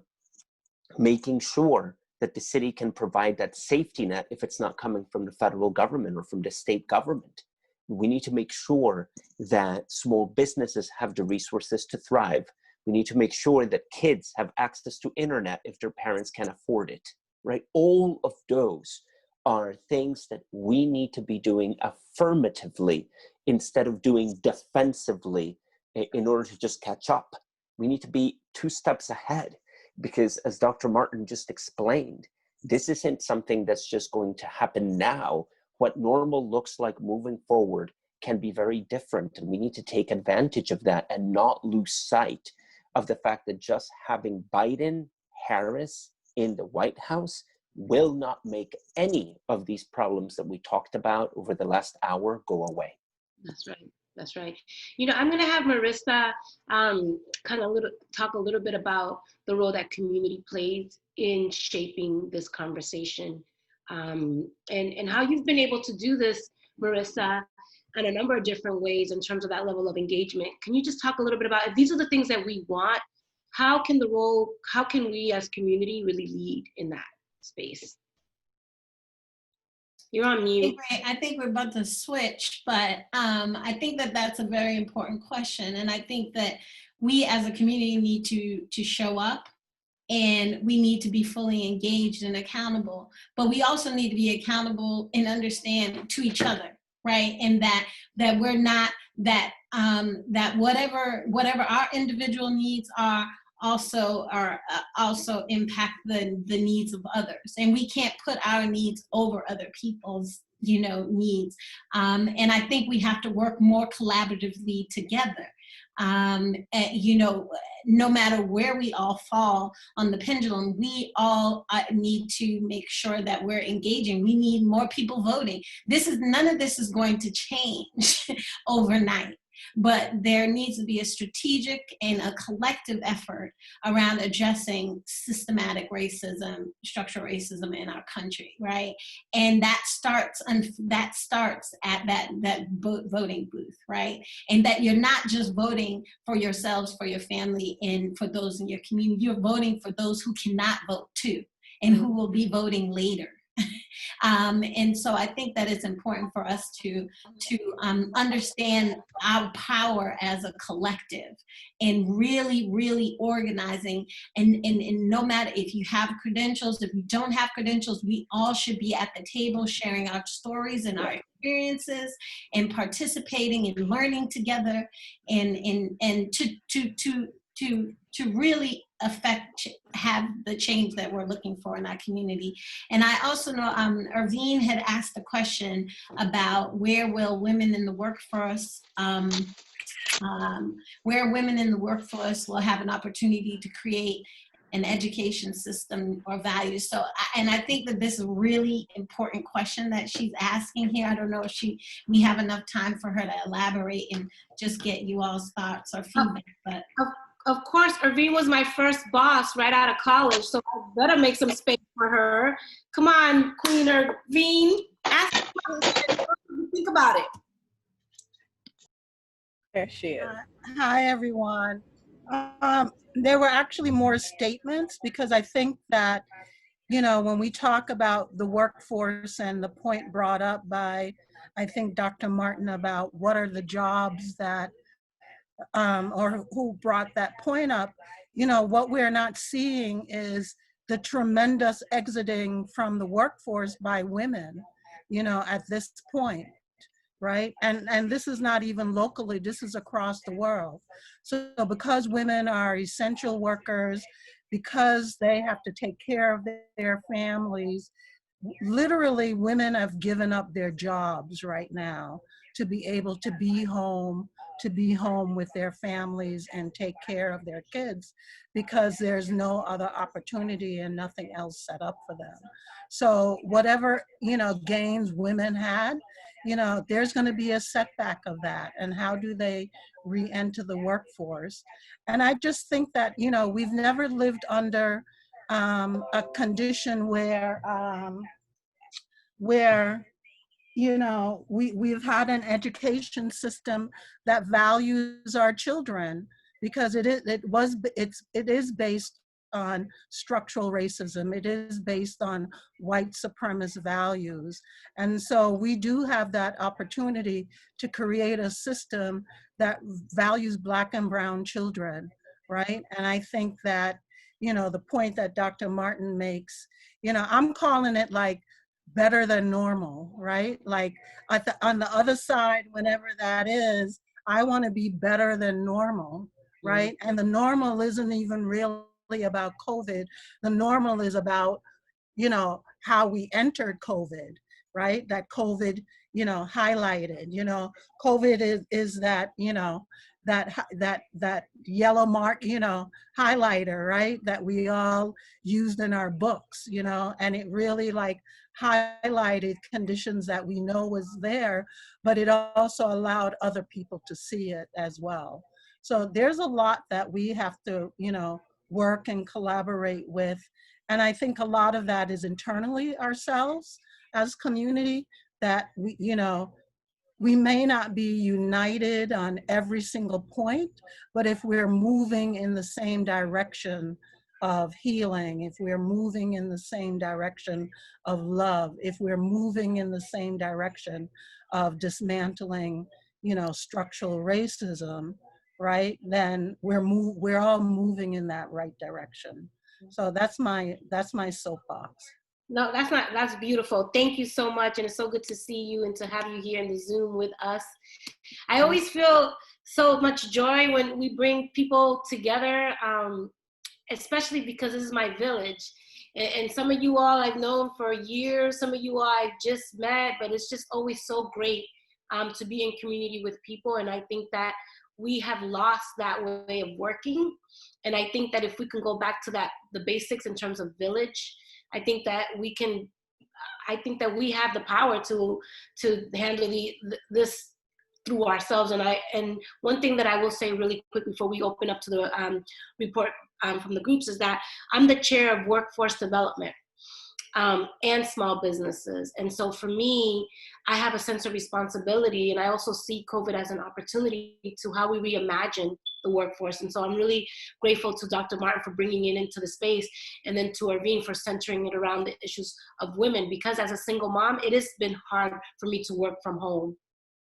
making sure that the city can provide that safety net if it's not coming from the federal government or from the state government. We need to make sure that small businesses have the resources to thrive. We need to make sure that kids have access to internet if their parents can afford it, right? All of those are things that we need to be doing affirmatively instead of doing defensively in order to just catch up. We need to be 2 steps ahead, because as Dr. Martin just explained, this isn't something that's just going to happen now. What normal looks like moving forward can be very different, and we need to take advantage of that and not lose sight of the fact that just having Biden, Harris in the White House will not make any of these problems that we talked about over the last hour go away. That's right. That's right. You know, I'm going to have Marissa talk a little bit about the role that community plays in shaping this conversation, and how you've been able to do this, Marissa, in a number of different ways in terms of that level of engagement. Can you just talk a little bit about, if these are the things that we want, how can we as community really lead in that space? You're on mute. I think we're about to switch, but I think that that's a very important question. And I think that we as a community need to show up and we need to be fully engaged and accountable. But we also need to be accountable and understand to each other, right? And that we're not that that whatever our individual needs are also impact the needs of others, and we can't put our needs over other people's needs. And I think we have to work more collaboratively together. No matter where we all fall on the pendulum, we all need to make sure that we're engaging. We need more people voting. None of this is going to change overnight. But there needs to be a strategic and a collective effort around addressing systematic racism, structural racism in our country, right? And that starts at that voting booth, right? And that you're not just voting for yourselves, for your family, and for those in your community. You're voting for those who cannot vote too, and who will be voting later. And so I think that it's important for us to understand our power as a collective, and really, really organizing. And no matter if you have credentials, if you don't have credentials, we all should be at the table sharing our stories and our experiences, and participating and learning together, and to really have the change that we're looking for in our community. And I also know Irvine had asked a question about where women in the workforce will have an opportunity to create an education system or values. So, and I think that this is a really important question that she's asking here. I don't know if we have enough time for her to elaborate and just get you all's thoughts or feedback, but. Of course, Irvine was my first boss right out of college, so I better make some space for her. Come on, Queen Irvine, ask what you think about it. There she is. Hi, everyone. There were actually more statements, because I think that, when we talk about the workforce and the point brought up by, I think, Dr. Martin, about what are the jobs that or who brought that point up, what we're not seeing is the tremendous exiting from the workforce by women, at this point, right? And this is not even locally, this is across the world. So because women are essential workers, because they have to take care of their families, literally women have given up their jobs right now to be able to be home with their families and take care of their kids, because there's no other opportunity and nothing else set up for them. So whatever, gains women had, there's going to be a setback of that. And how do they re-enter the workforce? And I just think that, we've never lived under a condition where we've had an education system that values our children, because it is based on structural racism. It is based on white supremacist values. And so we do have that opportunity to create a system that values Black and brown children, right? And I think that, the point that Dr. Martin makes, I'm calling it like better than normal, right? Like on the other side, whenever that is, I want to be better than normal, right? And the normal isn't even really about COVID. The normal is about, how we entered COVID, right? That COVID, highlighted, COVID is that, that yellow mark, highlighter, right? That we all used in our books, and it really like highlighted conditions that we know was there, but it also allowed other people to see it as well. So there's a lot that we have to, work and collaborate with. And I think a lot of that is internally ourselves as community, that we may not be united on every single point, but if we're moving in the same direction of healing, if we're moving in the same direction of love, if we're moving in the same direction of dismantling, structural racism, right? Then we're all moving in that right direction. So that's my soapbox. No, that's beautiful. Thank you so much. And it's so good to see you and to have you here in the Zoom with us. I always feel so much joy when we bring people together, especially because this is my village. And some of you all I've known for years, some of you all I've just met, but it's just always so great to be in community with people. And I think that we have lost that way of working. And I think that if we can go back to the basics in terms of village, I think that we have the power to handle this through ourselves. And one thing that I will say really quick before we open up to the report from the groups is that I'm the chair of workforce development and small businesses. And so for me, I have a sense of responsibility, and I also see COVID as an opportunity to how we reimagine the workforce. And so I'm really grateful to Dr. Martin for bringing it into the space, and then to Irvine for centering it around the issues of women, because as a single mom, it has been hard for me to work from home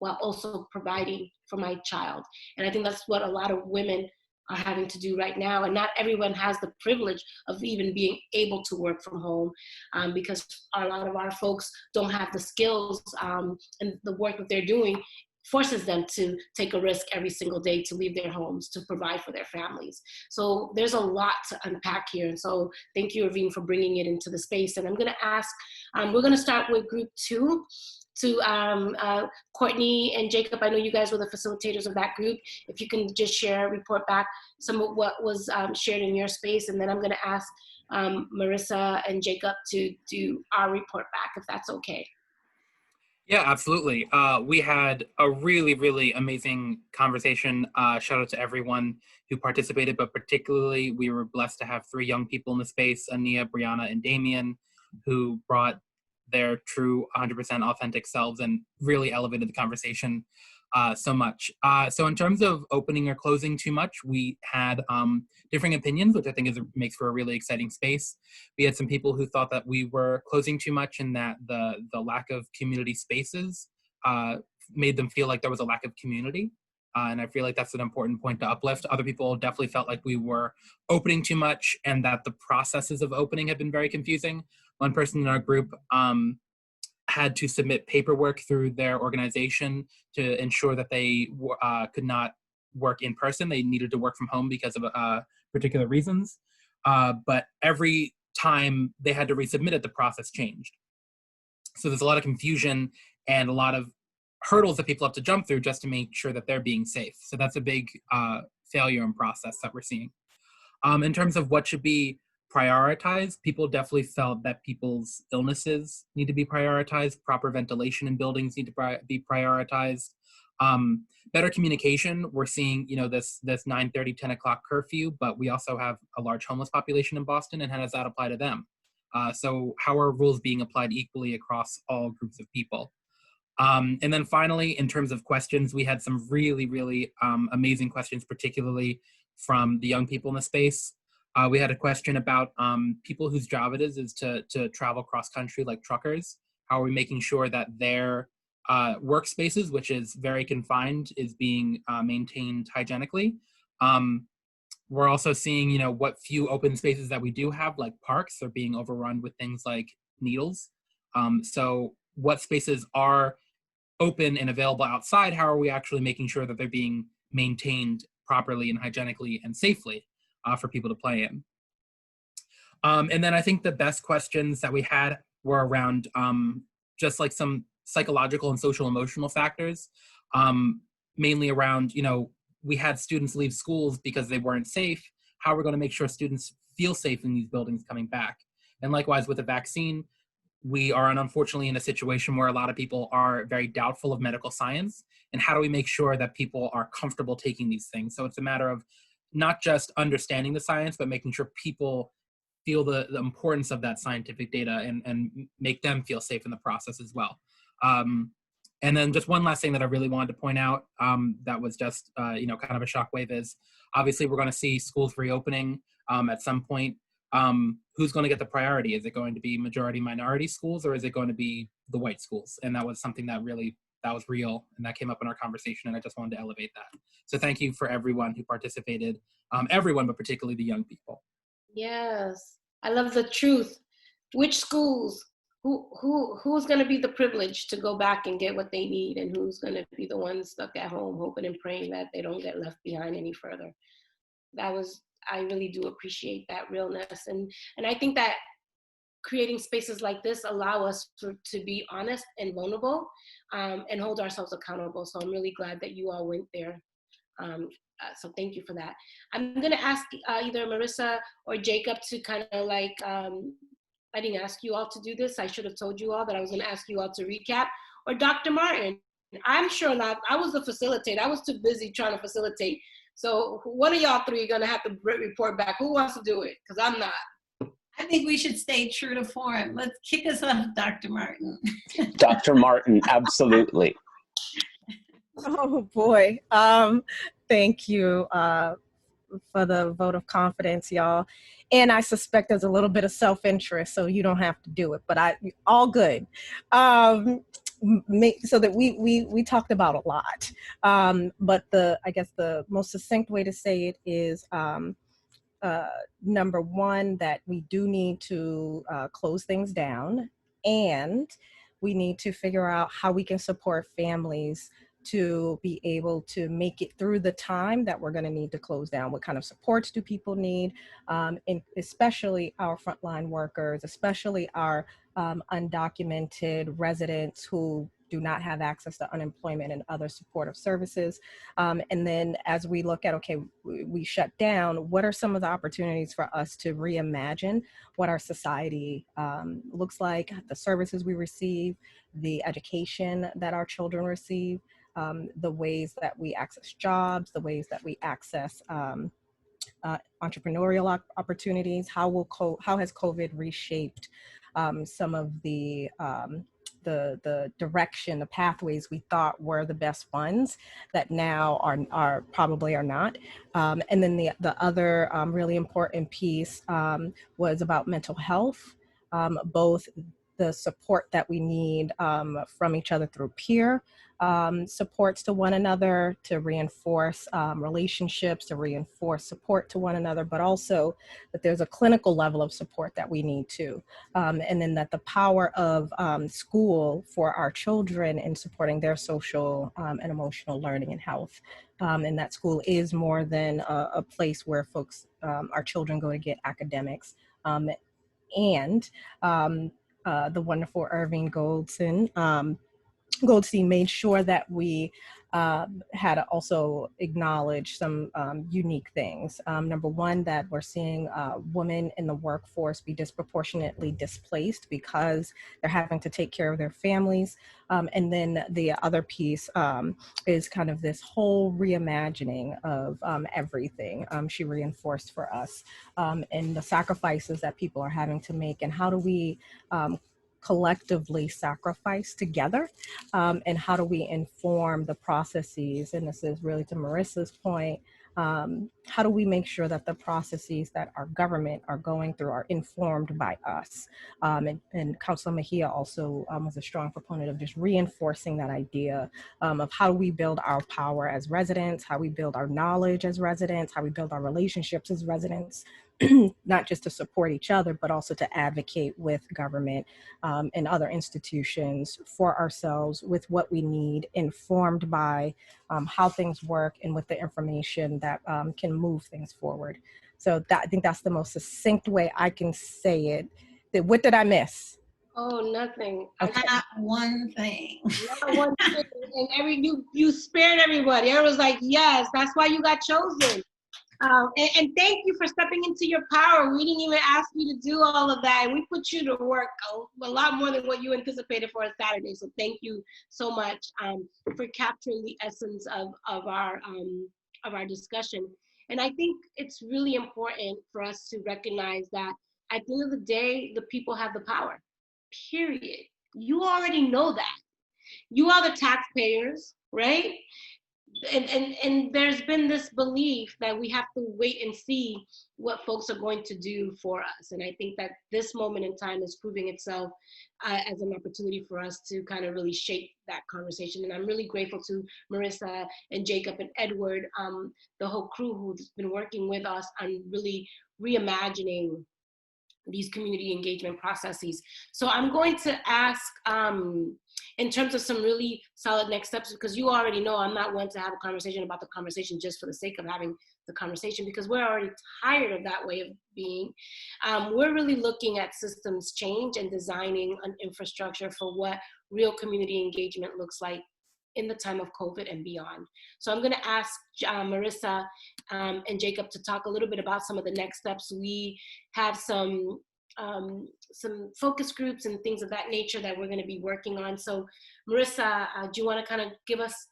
while also providing for my child. And I think that's what a lot of women are having to do right now. And not everyone has the privilege of even being able to work from home because a lot of our folks don't have the skills, and the work that they're doing forces them to take a risk every single day to leave their homes to provide for their families. So there's a lot to unpack here. And so thank you, Irvine, for bringing it into the space. And I'm gonna ask, we're gonna start with group 2. To Courtney and Jacob, I know you guys were the facilitators of that group. If you can just report back some of what was shared in your space, and then I'm gonna ask Marissa and Jacob to do our report back, if that's okay. Yeah, absolutely. We had a really, really amazing conversation. Shout out to everyone who participated, but particularly we were blessed to have 3 young people in the space, Ania, Brianna, and Damien, who brought their true 100% authentic selves and really elevated the conversation so much. So in terms of opening or closing too much, we had differing opinions, which I think makes for a really exciting space. We had some people who thought that we were closing too much and that the lack of community spaces made them feel like there was a lack of community. And I feel like that's an important point to uplift. Other people definitely felt like we were opening too much and that the processes of opening have been very confusing. One person in our group had to submit paperwork through their organization to ensure that they could not work in person. They needed to work from home because of particular reasons. But every time they had to resubmit it, the process changed. So there's a lot of confusion and a lot of hurdles that people have to jump through just to make sure that they're being safe. So that's a big failure in process that we're seeing. In terms of what should be prioritized, people definitely felt that people's illnesses need to be prioritized, proper ventilation in buildings need to be prioritized, better communication. We're seeing, this 9:30, 10 o'clock curfew, but we also have a large homeless population in Boston, and how does that apply to them? So how are rules being applied equally across all groups of people? And then finally, in terms of questions, we had some really, really amazing questions, particularly from the young people in the space. We had a question about people whose job it is to travel cross country like truckers. How are we making sure that their workspaces, which is very confined, is being maintained hygienically? We're also seeing, what few open spaces that we do have, like parks, are being overrun with things like needles. So what spaces are open and available outside? How are we actually making sure that they're being maintained properly and hygienically and safely for people to play in? And then I think the best questions that we had were around just like some psychological and social emotional factors, mainly around, we had students leave schools because they weren't safe. How are we going to make sure students feel safe in these buildings coming back? And likewise with the vaccine, we are unfortunately in a situation where a lot of people are very doubtful of medical science. And how do we make sure that people are comfortable taking these things? So it's a matter of not just understanding the science, but making sure people feel the importance of that scientific data and make them feel safe in the process as well. And then just one last thing that I really wanted to point out that was just, kind of a shockwave is, obviously we're going to see schools reopening at some point. Who's going to get the priority? Is it going to be majority minority schools, or is it going to be the white schools? And that was something that was real, and that came up in our conversation, and I just wanted to elevate that. So thank you for everyone who participated, everyone, but particularly the young people. Yes, I love the truth. Which schools? Who's going to be the privileged to go back and get what they need, and who's going to be the ones stuck at home hoping and praying that they don't get left behind any further? I really do appreciate that realness, and I think that creating spaces like this allow us to be honest and vulnerable, and hold ourselves accountable. So I'm really glad that you all went there. So thank you for that. I'm gonna ask either Marissa or Jacob to kind of like, I didn't ask you all to do this. I should have told you all that I was gonna ask you all to recap, or Dr. Martin. I'm sure not. I was the facilitator. I was too busy trying to facilitate. So one of y'all three are gonna have to report back. Who wants to do it? Because I'm not. I think we should stay true to form. Let's kick us off, Dr. Martin. Dr. Martin, absolutely. Oh boy. Thank you for the vote of confidence, y'all. And I suspect there's a little bit of self-interest, so you don't have to do it, but all good. So that we talked about a lot. But I guess the most succinct way to say it is, number one, that we do need to close things down, and we need to figure out how we can support families to be able to make it through the time that we're going to need to close down. What kind of supports do people need? And especially our frontline workers, especially our undocumented residents who do not have access to unemployment and other supportive services. And then as we look at, okay, we shut down, what are some of the opportunities for us to reimagine what our society looks like, the services we receive, the education that our children receive, the ways that we access jobs, the ways that we access entrepreneurial opportunities. How has COVID reshaped some of the direction, the pathways we thought were the best ones that now are probably are not. And then the other really important piece was about mental health, both the support that we need from each other through peer supports to one another, to reinforce relationships, to reinforce support to one another, but also that there's a clinical level of support that we need too. And then that the power of school for our children in supporting their social and emotional learning and health. And that school is more than a place where our children go to get academics. And the wonderful Irving Goldstein made sure that we had to also acknowledge some unique things. Number one, that we're seeing women in the workforce be disproportionately displaced because they're having to take care of their families. And then the other piece is kind of this whole reimagining of everything she reinforced for us, and the sacrifices that people are having to make, and how do we collectively sacrifice together, and how do we inform the processes? And this is really to Marissa's point, how do we make sure that the processes that our government are going through are informed by us? And Councilor Mejia also was a strong proponent of just reinforcing that idea of how we build our power as residents, how we build our knowledge as residents, how we build our relationships as residents, not just to support each other, but also to advocate with government and other institutions for ourselves with what we need, informed by how things work and with the information that can move things forward. So I think that's the most succinct way I can say it. What did I miss? Oh, nothing. Okay. Not one thing. Not one thing. And you spared everybody. Everyone was like, yes, that's why you got chosen. And thank you for stepping into your power. We didn't even ask you to do all of that. And we put you to work a lot more than what you anticipated for a Saturday. So thank you so much for capturing the essence of our discussion. And I think it's really important for us to recognize that at the end of the day, the people have the power, period. You already know that. You are the taxpayers, right? and there's been this belief that we have to wait and see what folks are going to do for us. And I think that this moment in time is proving itself as an opportunity for us to kind of really shape that conversation. And I'm really grateful to Marissa and Jacob and Edward, the whole crew who's been working with us on really reimagining these community engagement processes. So I'm going to ask, in terms of some really solid next steps, because you already know I'm not one to have a conversation about the conversation just for the sake of having the conversation, because we're already tired of that way of being. We're really looking at systems change and designing an infrastructure for what real community engagement looks like in the time of COVID and beyond. So I'm gonna ask Marissa and Jacob to talk a little bit about some of the next steps. We have some focus groups and things of that nature that we're gonna be working on. So Marissa, do you wanna kind of give us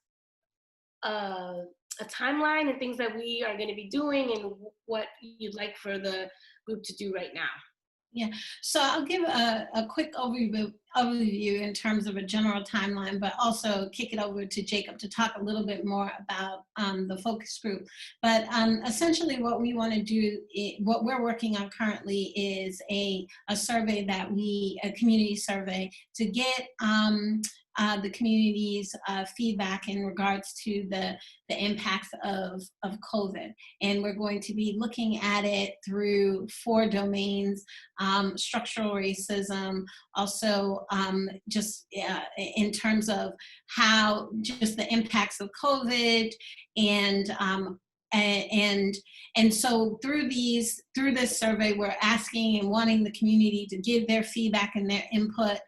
a timeline and things that we are gonna be doing and what you'd like for the group to do right now? Yeah, so I'll give a quick overview in terms of a general timeline, but also kick it over to Jacob to talk a little bit more about the focus group. But essentially what we want to do, what we're working on currently is a survey that a community survey to get the community's feedback in regards to the impacts of COVID. And we're going to be looking at it through 4 domains: structural racism, also just in terms of how just the impacts of COVID, and so through this survey, we're asking and wanting the community to give their feedback and their input,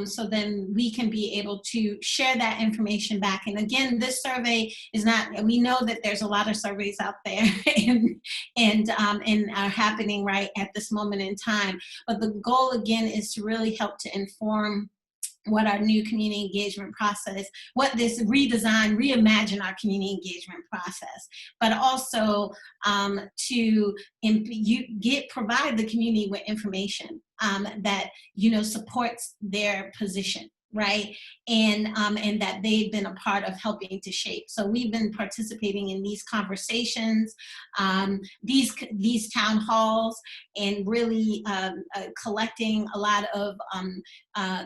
so then we can be able to share that information back. And again, this survey is not, we know that there's a lot of surveys out there and are happening right at this moment in time. But the goal again is to really help to inform what our new community engagement process, what this reimagine our community engagement process, but also to provide the community with information that supports their position, right? And that they've been a part of helping to shape. So we've been participating in these conversations, these town halls, and really collecting a lot of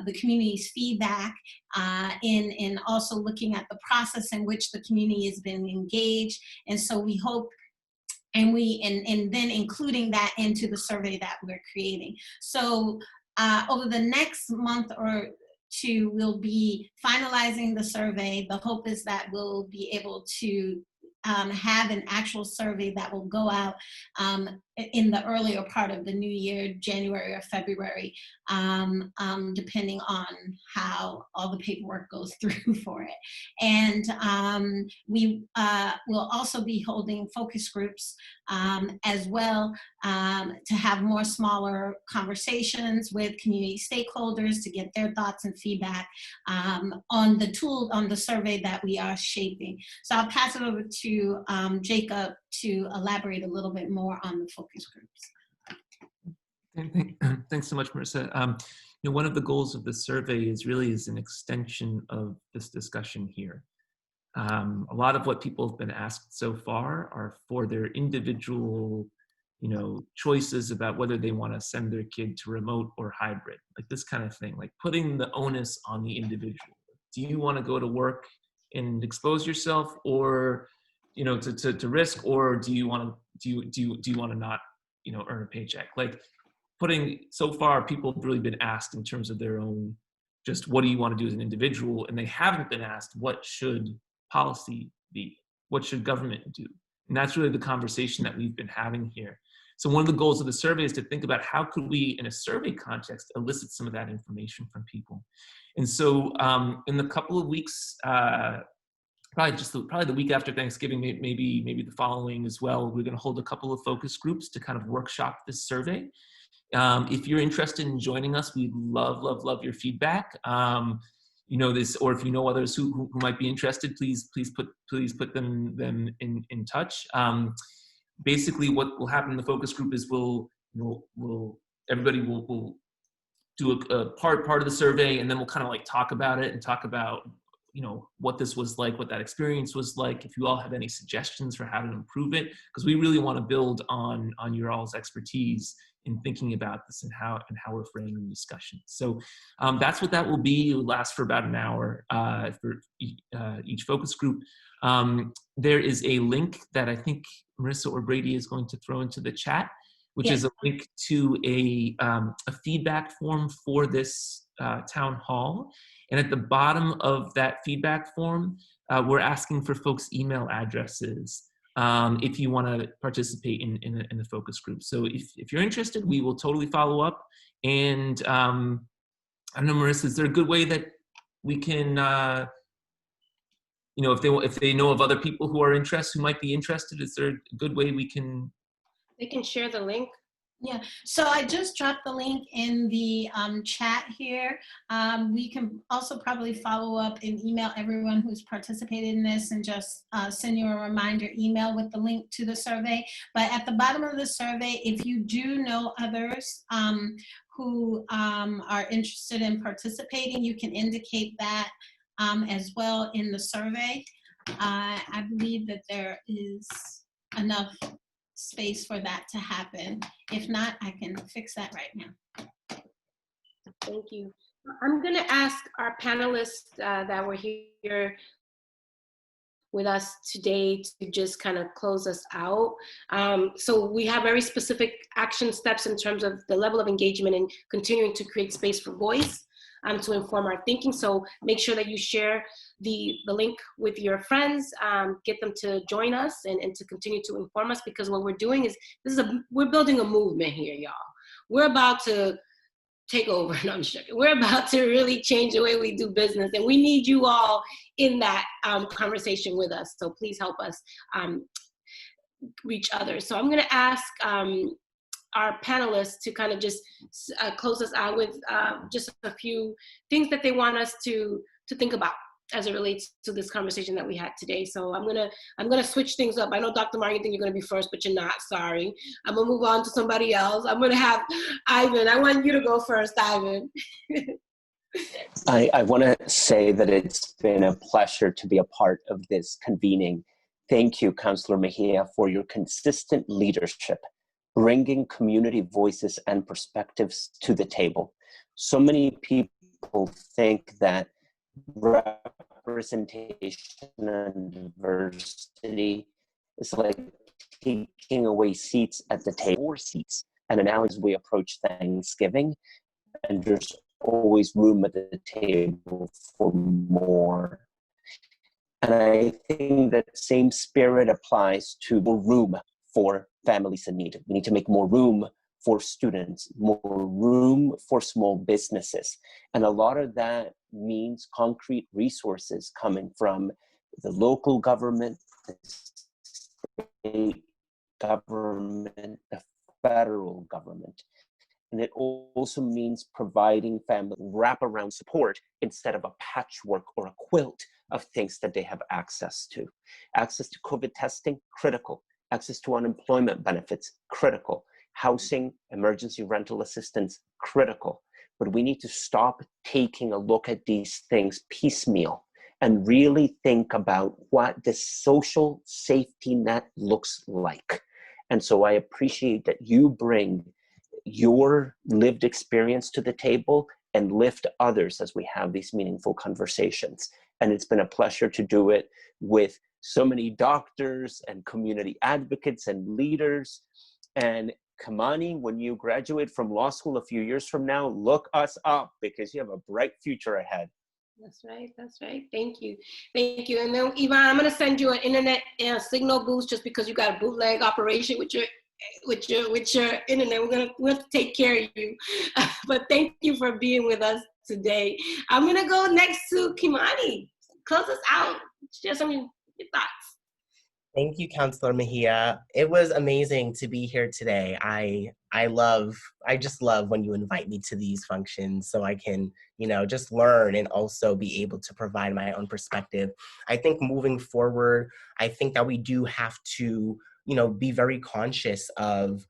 the community's feedback, and also looking at the process in which the community has been engaged. And so we hope, and then including that into the survey that we're creating. So over the next month or 2, we'll be finalizing the survey. The hope is that we'll be able to have an actual survey that will go out in the earlier part of the new year, January or February, depending on how all the paperwork goes through for it. And we will also be holding focus groups as well, to have more smaller conversations with community stakeholders to get their thoughts and feedback on the survey that we are shaping. So I'll pass it over to Jacob to elaborate a little bit more on the focus groups. Thanks so much, Marissa. One of the goals of the survey is an extension of this discussion here. A lot of what people have been asked so far are for their individual, choices about whether they want to send their kid to remote or hybrid, like this kind of thing, like putting the onus on the individual. Do you want to go to work and expose yourself, or to risk, or do you want to not earn a paycheck? Like so far people have really been asked in terms of their own, just what do you want to do as an individual, and they haven't been asked what should policy be, what should government do. And that's really the conversation that we've been having here. So one of the goals of the survey is to think about how could we, in a survey context, elicit some of that information from people. And so in the couple of weeks, probably the week after Thanksgiving, maybe the following as well, we're going to hold a couple of focus groups to kind of workshop this survey. If you're interested in joining us, we'd love your feedback. This, or if you know others who might be interested, please put them in touch. Basically, what will happen in the focus group is everybody will do a part of the survey, and then we'll kind of like talk about it and talk about what this was like, what that experience was like, if you all have any suggestions for how to improve it, because we really want to build on your all's expertise in thinking about this and how we're framing discussions. So that's what that will be. It will last for about an hour for each focus group. There is a link that I think Marissa or Brady is going to throw into the chat, which is a link to a feedback form for this town hall. And at the bottom of that feedback form, we're asking for folks' email addresses if you want to participate in the focus group. So if you're interested, we will totally follow up. And I don't know, Marissa, is there a good way that we can, if they know of other people who are interested, who might be interested, is there a good way we can? They can share the link. Yeah, so I just dropped the link in the chat here. We can also probably follow up and email everyone who's participated in this and just send you a reminder email with the link to the survey. But at the bottom of the survey, if you do know others who are interested in participating, you can indicate that as well in the survey. I believe that there is enough space for that to happen. If not, I can fix that right now. Thank you. I'm going to ask our panelists that were here with us today to just kind of close us out. So we have very specific action steps in terms of the level of engagement and continuing to create space for voice to inform our thinking. So make sure that you share the link with your friends, get them to join us and to continue to inform us, because what we're doing is, we're building a movement here, y'all. We're about to take over. No, I'm just joking. We're about to really change the way we do business, and we need you all in that conversation with us. So please help us reach others. So I'm gonna ask our panelists to kind of just close us out with just a few things that they want us to think about as it relates to this conversation that we had today. So I'm gonna switch things up. I know, Dr. Mar, you think you're gonna be first, but you're not, sorry. I'm gonna move on to somebody else. I'm gonna have Ivan. I want you to go first, Ivan. I want to say that it's been a pleasure to be a part of this convening. Thank you, Councilor Mejia, for your consistent leadership, bringing community voices and perspectives to the table. So many people think that representation and diversity is like taking away seats at the table, or seats. And now as we approach Thanksgiving, and there's always room at the table for more. And I think that same spirit applies to more room for families in need. We need to make more room for students, more room for small businesses. And a lot of that means concrete resources coming from the local government, the state government, the federal government. And it also means providing family wraparound support instead of a patchwork or a quilt of things that they have access to. Access to COVID testing, critical. Access to unemployment benefits, critical. Housing, emergency rental assistance, critical. But we need to stop taking a look at these things piecemeal and really think about what the social safety net looks like. And so I appreciate that you bring your lived experience to the table and lift others as we have these meaningful conversations. And it's been a pleasure to do it with so many doctors and community advocates and leaders. And Kamani, when you graduate from law school a few years from now, look us up, because you have a bright future ahead. That's right, that's right. Thank you. Thank you. And then, Ivan, I'm gonna send you an internet signal boost just because you got a bootleg operation with your internet. We're gonna take care of you. But thank you for being with us today. I'm gonna go next to Kimani. Close us out. Share some of your thoughts. Thank you, Councilor Mejia. It was amazing to be here today. I just love when you invite me to these functions so I can, just learn and also be able to provide my own perspective. I think moving forward, I think that we do have to, be very conscious of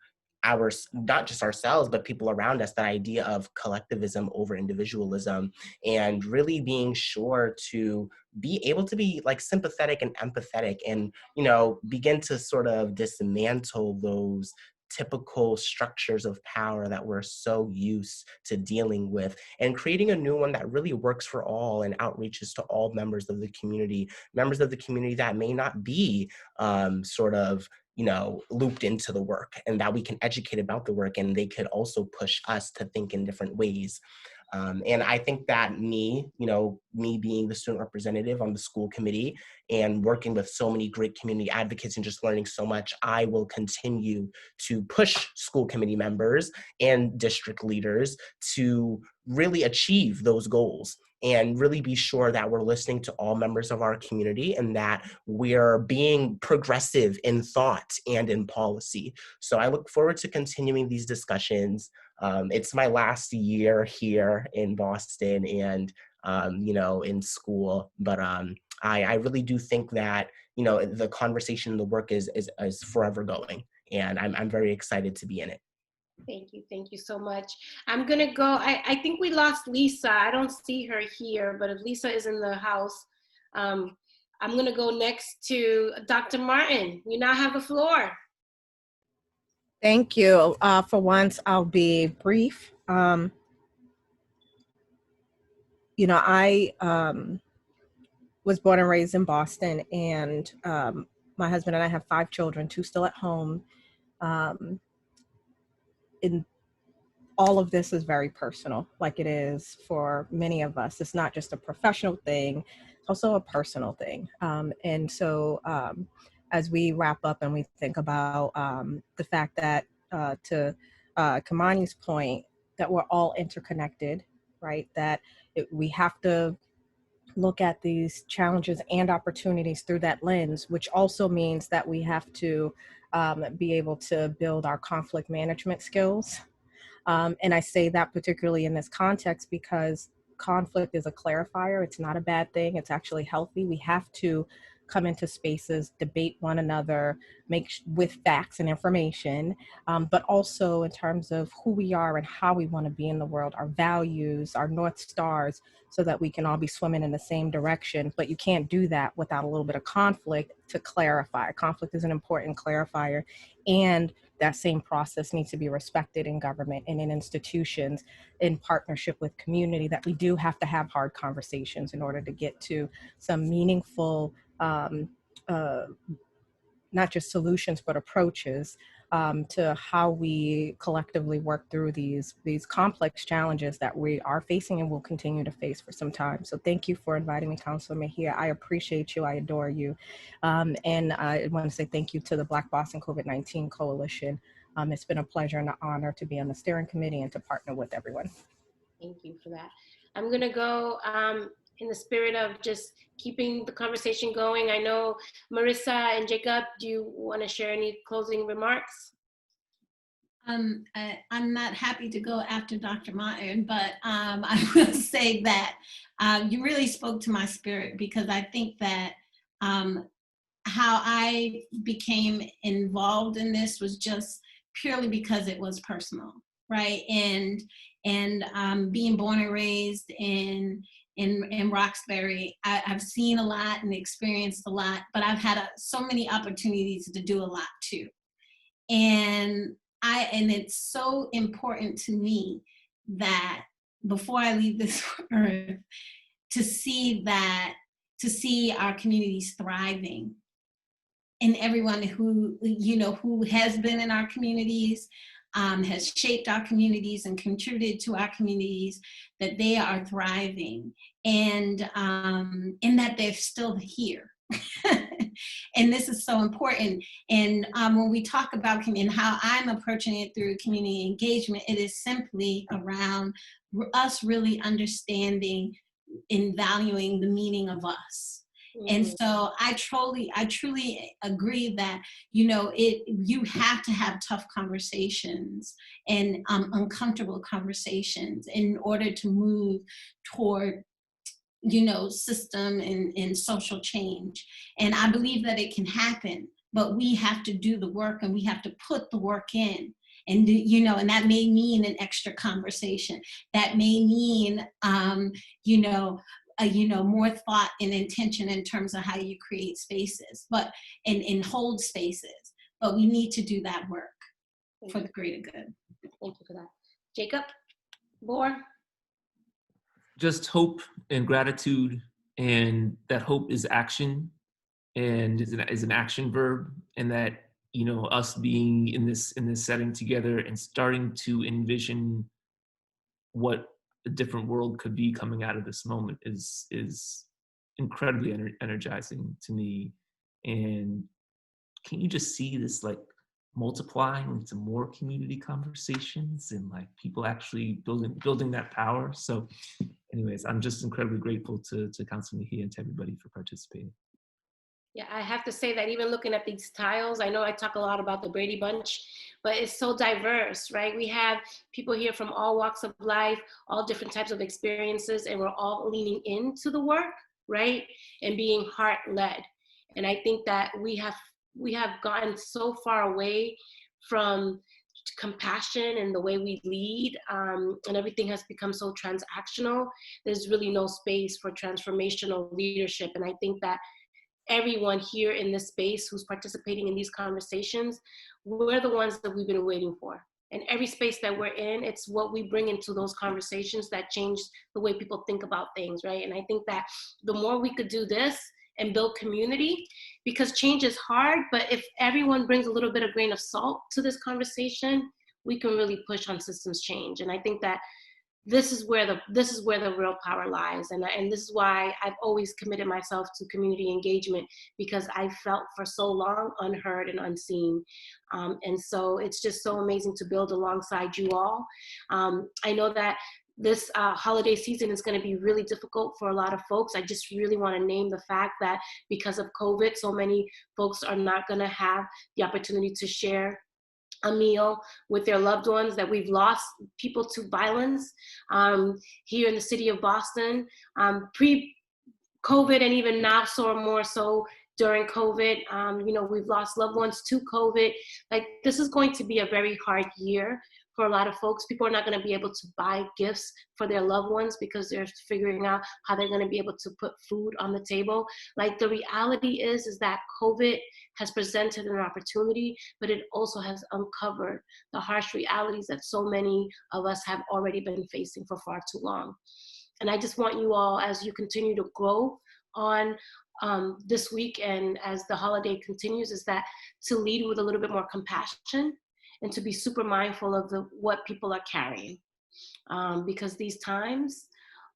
not just ourselves, but people around us, that idea of collectivism over individualism, and really being sure to be able to be like sympathetic and empathetic, and, you know, begin to sort of dismantle those typical structures of power that we're so used to dealing with, and creating a new one that really works for all and outreaches to all members of the community that may not be sort of, you know, looped into the work, and that we can educate about the work, and they could also push us to think in different ways. And I think that me being the student representative on the school committee and working with so many great community advocates and just learning so much, I will continue to push school committee members and district leaders to really achieve those goals, and really be sure that we're listening to all members of our community, and that we're being progressive in thought and in policy. So I look forward to continuing these discussions. It's my last year here in Boston and, in school, but I really do think that, the conversation and the work is forever going, and I'm very excited to be in it. Thank you so much. I'm gonna go, I think we lost Lisa. I don't see her here, but if Lisa is in the house, I'm gonna go next to Dr. Martin. You now have the floor. Thank you. For once, I'll be brief. I was born and raised in Boston, and my husband and I have 5 children, 2 still at home. In all of this is very personal, like it is for many of us. It's not just a professional thing, it's also a personal thing. And so as we wrap up and we think about the fact that, to Kamani's point, that we're all interconnected, right? That we have to look at these challenges and opportunities through that lens, which also means that we have to be able to build our conflict management skills. And I say that particularly in this context because conflict is a clarifier. It's not a bad thing. It's actually healthy. We have to come into spaces, debate one another, with facts and information, but also in terms of who we are and how we want to be in the world, our values, our North Stars, so that we can all be swimming in the same direction. But you can't do that without a little bit of conflict to clarify. Conflict is an important clarifier, and that same process needs to be respected in government and in institutions, in partnership with community, that we do have to have hard conversations in order to get to some meaningful, not just solutions, but approaches to how we collectively work through these complex challenges that we are facing and will continue to face for some time. So thank you for inviting me, Councilor Mejia. I appreciate you, I adore you. And I want to say thank you to the Black Boston COVID-19 Coalition. It's been a pleasure and an honor to be on the steering committee and to partner with everyone. Thank you for that. I'm gonna go in the spirit of just keeping the conversation going. I know Marissa and Jacob, do you want to share any closing remarks? I'm not happy to go after Dr. Martin, but I will say that you really spoke to my spirit, because I think that how I became involved in this was just purely because it was personal, right? And being born and raised in Roxbury, I've seen a lot and experienced a lot, but I've had so many opportunities to do a lot too. And it's so important to me that before I leave this earth, to see our communities thriving, and everyone who has been in our communities, has shaped our communities and contributed to our communities, that they are thriving, and that they're still here. And this is so important. And when we talk about and how I'm approaching it through community engagement, it is simply around us really understanding and valuing the meaning of us. And so I truly agree that, you have to have tough conversations and uncomfortable conversations in order to move toward, system and social change. And I believe that it can happen, but we have to do the work, and we have to put the work in. And, you know, and that may mean an extra conversation. That may mean, you know, more thought and intention in terms of how you create spaces, but and hold spaces. But we need to do that work for the greater good. Thank you for that. Jacob, Bohr? Just hope and gratitude, and that hope is action, and is an action verb, and that, you know, us being in this setting together and starting to envision what a different world could be coming out of this moment is incredibly energizing to me. And can you just see this like multiplying into more community conversations and like people actually building that power? So anyways, I'm just incredibly grateful to Councilor Mejia and to everybody for participating. Yeah, I have to say that even looking at these tiles, I know I talk a lot about the Brady Bunch, but it's so diverse, right? We have people here from all walks of life, all different types of experiences, and we're all leaning into the work, right? And being heart-led. And I think that we have gotten so far away from compassion and the way we lead, and everything has become so transactional. There's really no space for transformational leadership. And I think that everyone here in this space who's participating in these conversations, we're the ones that we've been waiting for. And every space that we're in, it's what we bring into those conversations that change the way people think about things, right? And I think that the more we could do this and build community, because change is hard, but if everyone brings a little bit of grain of salt to this conversation, we can really push on systems change. And I think that this is where the real power lies, and this is why I've always committed myself to community engagement, because I felt for so long unheard and unseen, and so it's just so amazing to build alongside you all. I know that this holiday season is going to be really difficult for a lot of folks. I just really want to name the fact that because of COVID, so many folks are not going to have the opportunity to share a meal with their loved ones, that we've lost people to violence here in the city of Boston, pre-COVID, and even now so more so during COVID. You know, we've lost loved ones to COVID. Like, this is going to be a very hard year for a lot of folks. People are not going to be able to buy gifts for their loved ones because they're figuring out how they're going to be able to put food on the table. Like, the reality is that COVID has presented an opportunity, but it also has uncovered the harsh realities that so many of us have already been facing for far too long. And I just want you all, as you continue to grow on this week and as the holiday continues, is that to lead with a little bit more compassion and to be super mindful of what people are carrying, because these times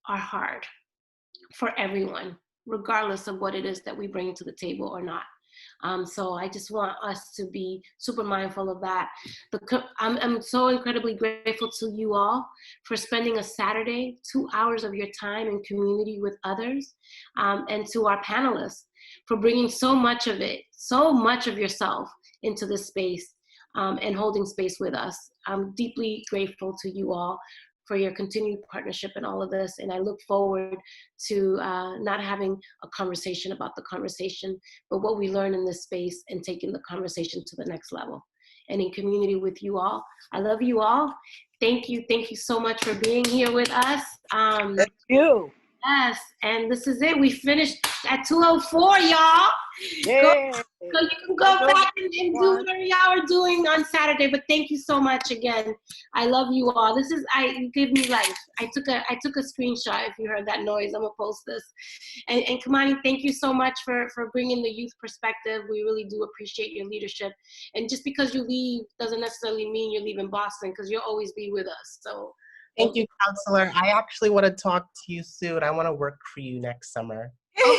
are hard for everyone, regardless of what it is that we bring to the table or not. So I just want us to be super mindful of that. I'm so incredibly grateful to you all for spending a Saturday, 2 hours of your time in community with others, and to our panelists for bringing so much of yourself into this space. And holding space with us. I'm deeply grateful to you all for your continued partnership in all of this, and I look forward to not having a conversation about the conversation, but what we learn in this space and taking the conversation to the next level. And in community with you all, I love you all. Thank you so much for being here with us. Thank you. Yes, and this is it. We finished at 2:04, y'all. Yeah. So you can go back and do whatever y'all are doing on Saturday. But thank you so much again. I love you all. You give me life. I took a screenshot. If you heard that noise, I'm gonna post this. And Kamani, thank you so much for bringing the youth perspective. We really do appreciate your leadership. And just because you leave doesn't necessarily mean you're leaving Boston, because you'll always be with us. So. Thank you, Councilor. I actually want to talk to you soon. I want to work for you next summer. All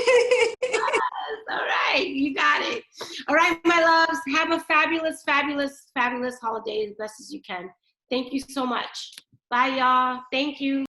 right, you got it. All right, my loves, have a fabulous, fabulous, fabulous holiday as best as you can. Thank you so much. Bye, y'all. Thank you.